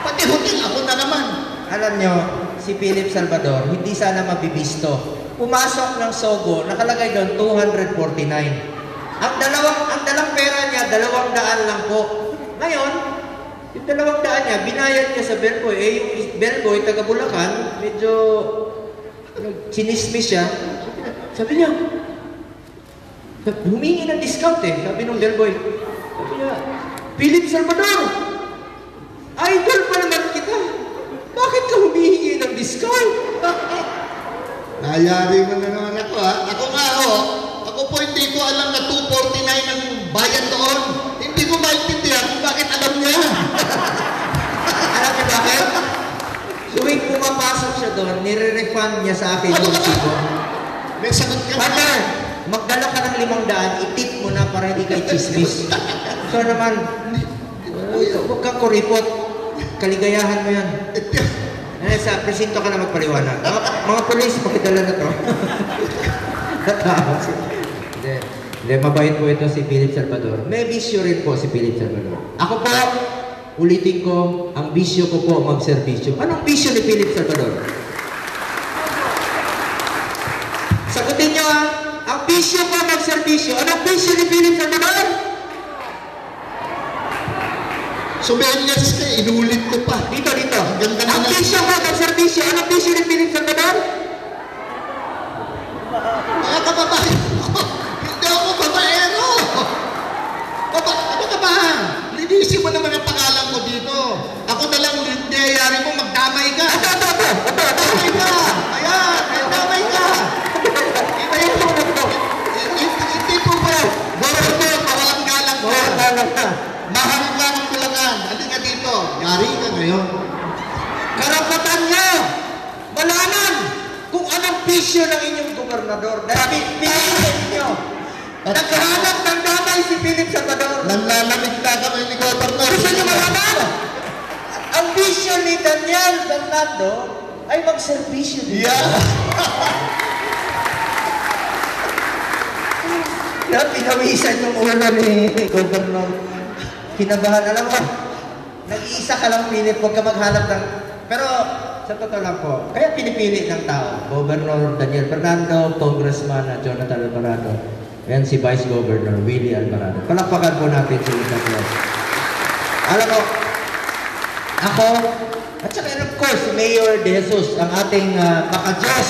pati hotel ako na naman? Alam niyo, si Philip Salvador, hindi sana mabibisto. Pumasok ng Sogo, nakalagay doon 249. Ang dalang pera niya, 200 lang po. Ngayon, yung 200 niya, binayad niya sa bellboy. Yung bellboy, taga Bulacan, medyo chinismis siya. Sabi niya, humingi ng discount eh. Sabi nung bellboy. Sabi niya, Philip Salvador, idol pa naman kita. Bakit ka humihingi ng discount? Nayari mo na naman ako, ha? Ako nga, ako po hindi ko alam na 249 ang bayan doon. Hindi ko maintindihan kung bakit alam niya. Alam niyo bakit? Tuwing pumapasok siya doon, nire-refund niya sa akin yung sigo. May sagot ka Partner, magdala ka ng 500, itip mo na para hindi kay chismis. So naman, huwag kang kuripot. Kaligayahan mo yan. Sa presinto ka na magpaliwanag. Mga polis, pakidala na to. Hindi, mabait po ito si Philip Salvador. May bisyo rin po si Philip Salvador. Ako po, ulitin ko, ang bisyo ko po magserbisyo. Anong bisyo ni Philip Salvador? Sagutin nyo ang bisyo ko magserbisyo. Anong bisyo ni Philip Salvador? Sumenyas ka, inulit ko pa. Dito. Ganda na Ang bisyo ko magserbisyo. Anong bisyo ni Philip Salvador? Mga kababayan ko, hindi ako babaero. Ano ka ba? Linisin mo naman ang pangalan ko dito. Ako na lang, niyayari mo, magdamay ka. Damay ka. Ayan, damay ka. Hindi po ba? Gawin mo, pawalang galang ko. Mahal ka ng Bulacan. Halika dito. Yari ka ngayon. Karapatan niyo malaman kung anong bisyo ng inyong gobernador. Dahil piliin niyo. Naghahanap ng damay si Philip Salvador. Nanlalamig na kami ni Governor. Gusto niyo malaman? Ang bisyo ni Daniel Bernardo ay magserbisyo din. Yeah. Pinawisan yung ulo ni Governor. Kinabahan, alam mo, nag-iisa ka lang, Philip, huwag ka maghanap ng Pero sa totoo lang po, kaya pinipili ng tao, Governor Daniel Fernando, Congressman Jonathan Alvarado, and si Vice Governor Willie Alvarado. Palakpakan po natin si Lisa Claus. Alam mo, ako, at saka and of course, si Mayor De Jesus, ang ating maka-Diyos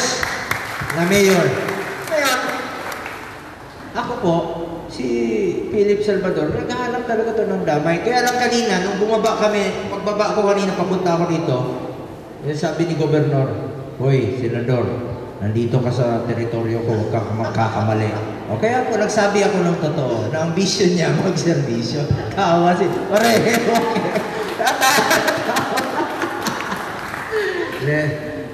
na Mayor. Ngayon, ako po, si Philip Salvador, naghahanap talaga ito ng damay. Kaya lang kanina, nung pagbaba ko kanina, papunta ako dito, sabi ni Gobernador, "Hoy, Senador, nandito ka sa teritoryo ko, huwag ka magkakamali." O kaya po, nagsabi ako ng totoo, na ang vision niya, mag-servisyo. Kawa si, pareho,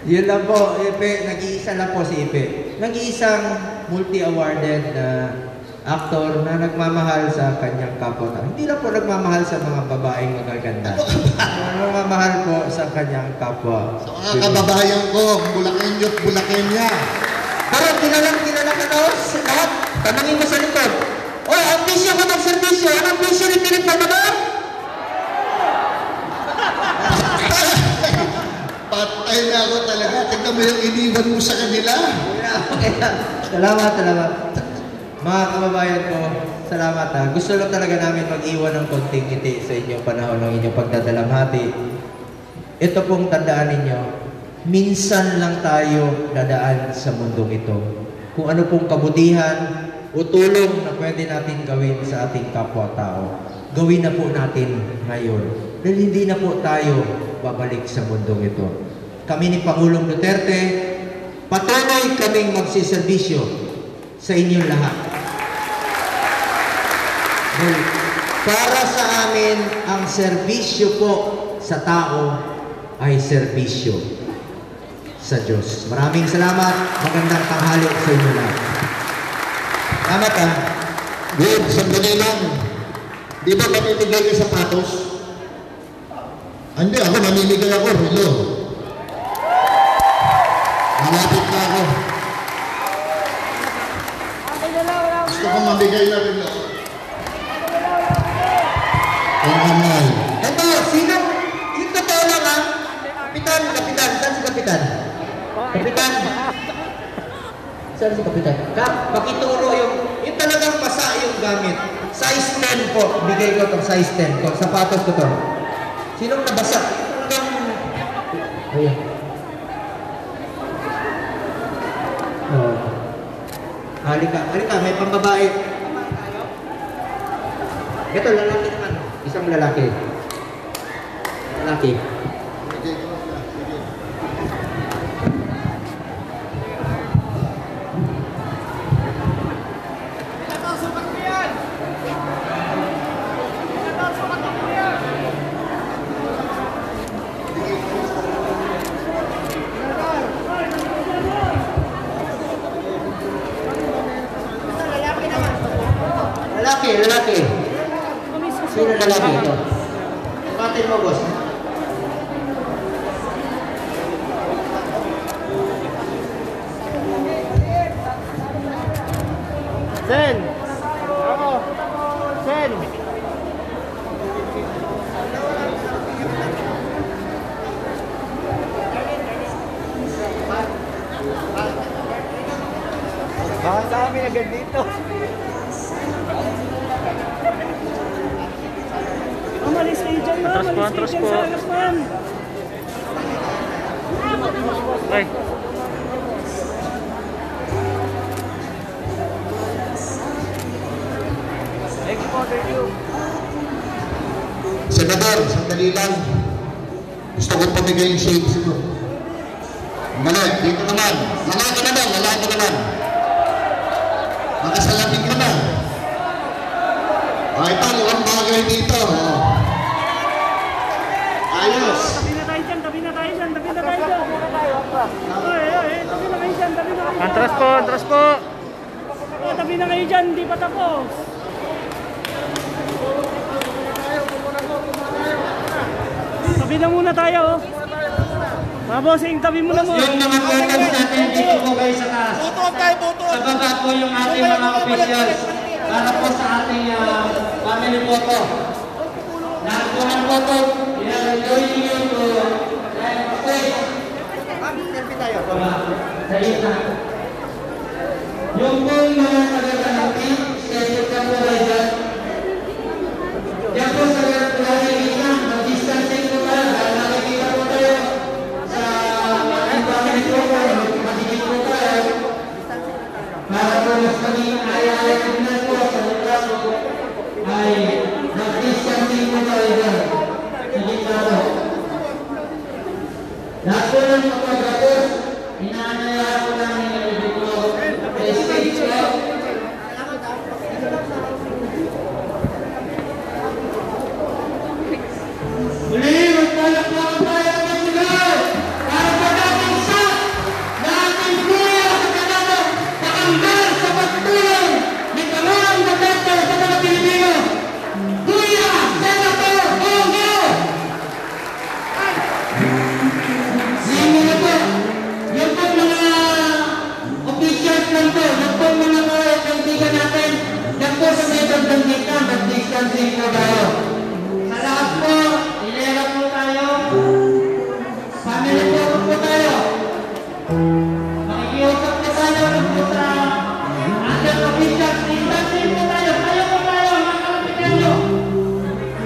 yun lang po, Ipe, nag-iisa lang po si Ipe. Nag-iisang multi-awarded na aktor na nagmamahal sa kanyang kapwa. Hindi lang po nagmamahal sa mga babaeng magaganda. Nagmamahal po sa kanyang kapwa. Sa mga kababayan ko, Bulakenyo at Bulakenya. Pero kilala ka na sa lahat. Tanangin mo sa likod. O, ang bisyo ko ng servisyo. Anong bisyo ni Philip Salvador? Patay na ako talaga. Tignan mo yung iniwan mo sa kanila. Salamat. Mga kababayan ko, salamat ha. Gusto lang talaga namin mag-iwan ng konting ngiti sa inyong panahon ng inyong pagdadalamhati. Ito pong tandaan ninyo, minsan lang tayo dadaan sa mundong ito. Kung ano pong kabutihan o tulong na pwede natin gawin sa ating kapwa-tao, gawin na po natin ngayon. Dahil hindi na po tayo babalik sa mundong ito. Kami ni Pangulong Duterte, patuloy kaming magsiservisyo sa inyong lahat. Dahil para sa amin, ang serbisyo po sa tao ay serbisyo sa Diyos. Maraming salamat. Magandang tanghali sa inyo lahat. Salamat ha. Good, sandali lang. Di ba mamimigay ka sapatos? Hindi, ako mamimigay ako, Rilo. Malapit na ako. Gusto ko mamigay na Rilo. Ang amal. Ito, sino? Yung totoo lang ha? Kapitan. Saan si Kapitan? Kapitan. Saan si Kapitan? Pakituro yung talagang basa yung gamit. Size 10 po. Bigay ko itong size 10 ko. Sapatos ko to. Sinong nabasa? Talagang... Ayan. Halika, may pambabae. Ito, lalaki naman. Isang lalaki. Lalaki. Lalaki. Sino lalaki ito? Sukatin mo, boss. Sen! Ako! Sen! Baka sa amin agad dito. Umalis kayo dyan, ma'am. Atras po. Ay. Thank you. Senador, sandali lang. Gusto kong pamigay yung shades mo. Mali, dito naman. Lalaki naman. Makasalamin ka na. Ito, mukhang bagay dito. Ayos. Tabi na tayo dyan. Tabi na kayo dyan. Antras po. Tabi na kayo dyan. Hindi pa tapos. Tabi na muna tayo. Mga bossing, tabi muna mo. Yung mga photos natin, dito po kayo sa taas. Sa baba po yung ating mga officials. Para po sa ating family photo. Nakuha ng photo, we are joining you to Ma'am, selfie tayo. Sa isa. Yung pong mga taga-kanapin, schedule ka po kayo dyan. Yan po sa nakikita, mag-distancing po tayo, dahil nakikita po tayo sa ating pamilya po, magiging po tayo. Para po mas maging ay-ay tignan po sa lugar po, ay mag-distancing po tayo dyan. Sige po. Lahat po ng kapag-apos, inaanaya po namin yung ibig po. Stage po. Muli, magpalakpakan tayo ng sigaw para sa dating shot na ating kuya sa Senado nakanggal sa pagtulong ni Pangulong Duterte sa mga Pilipino. Kuya Senator Bongo! Sino na po? Yung pong mga officials lang po, yung pong mga kaibigan natin, yan po sa may bandang dito, mag-distancing po tayo. Sa lahat po, ilera po tayo. Family po tayo. Makikiusap po tayo po sa ating officials. Distancing po tayo. Tayo po tayo, mga kalapitan nyo.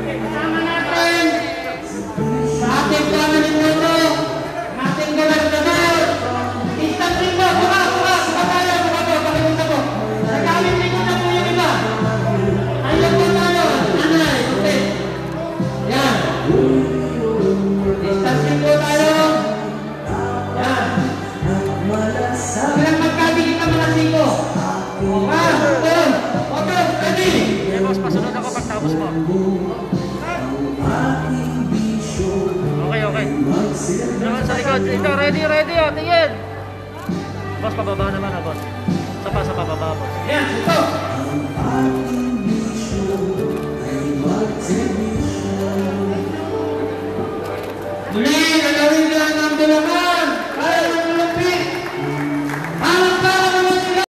Kasama natin sa ating family po ito, ating gobernador. Distancing po, buka tayo, pakiusap po. Sa gamit nito na po yung iba. Tayo po tayo, nanay, okay. Yan. Distancing po tayo. Yan. Bilang magkabigit ang mga siko. Oto, ready? Eh, boss, pasunod ako pagtapos mo. Okay. Naman sa likod. Ito, ready, oh. Tingin. Boss, pababa naman, boss. Sa pababa, boss. Yan, ito. Muli, nagawin lang ang tulungan.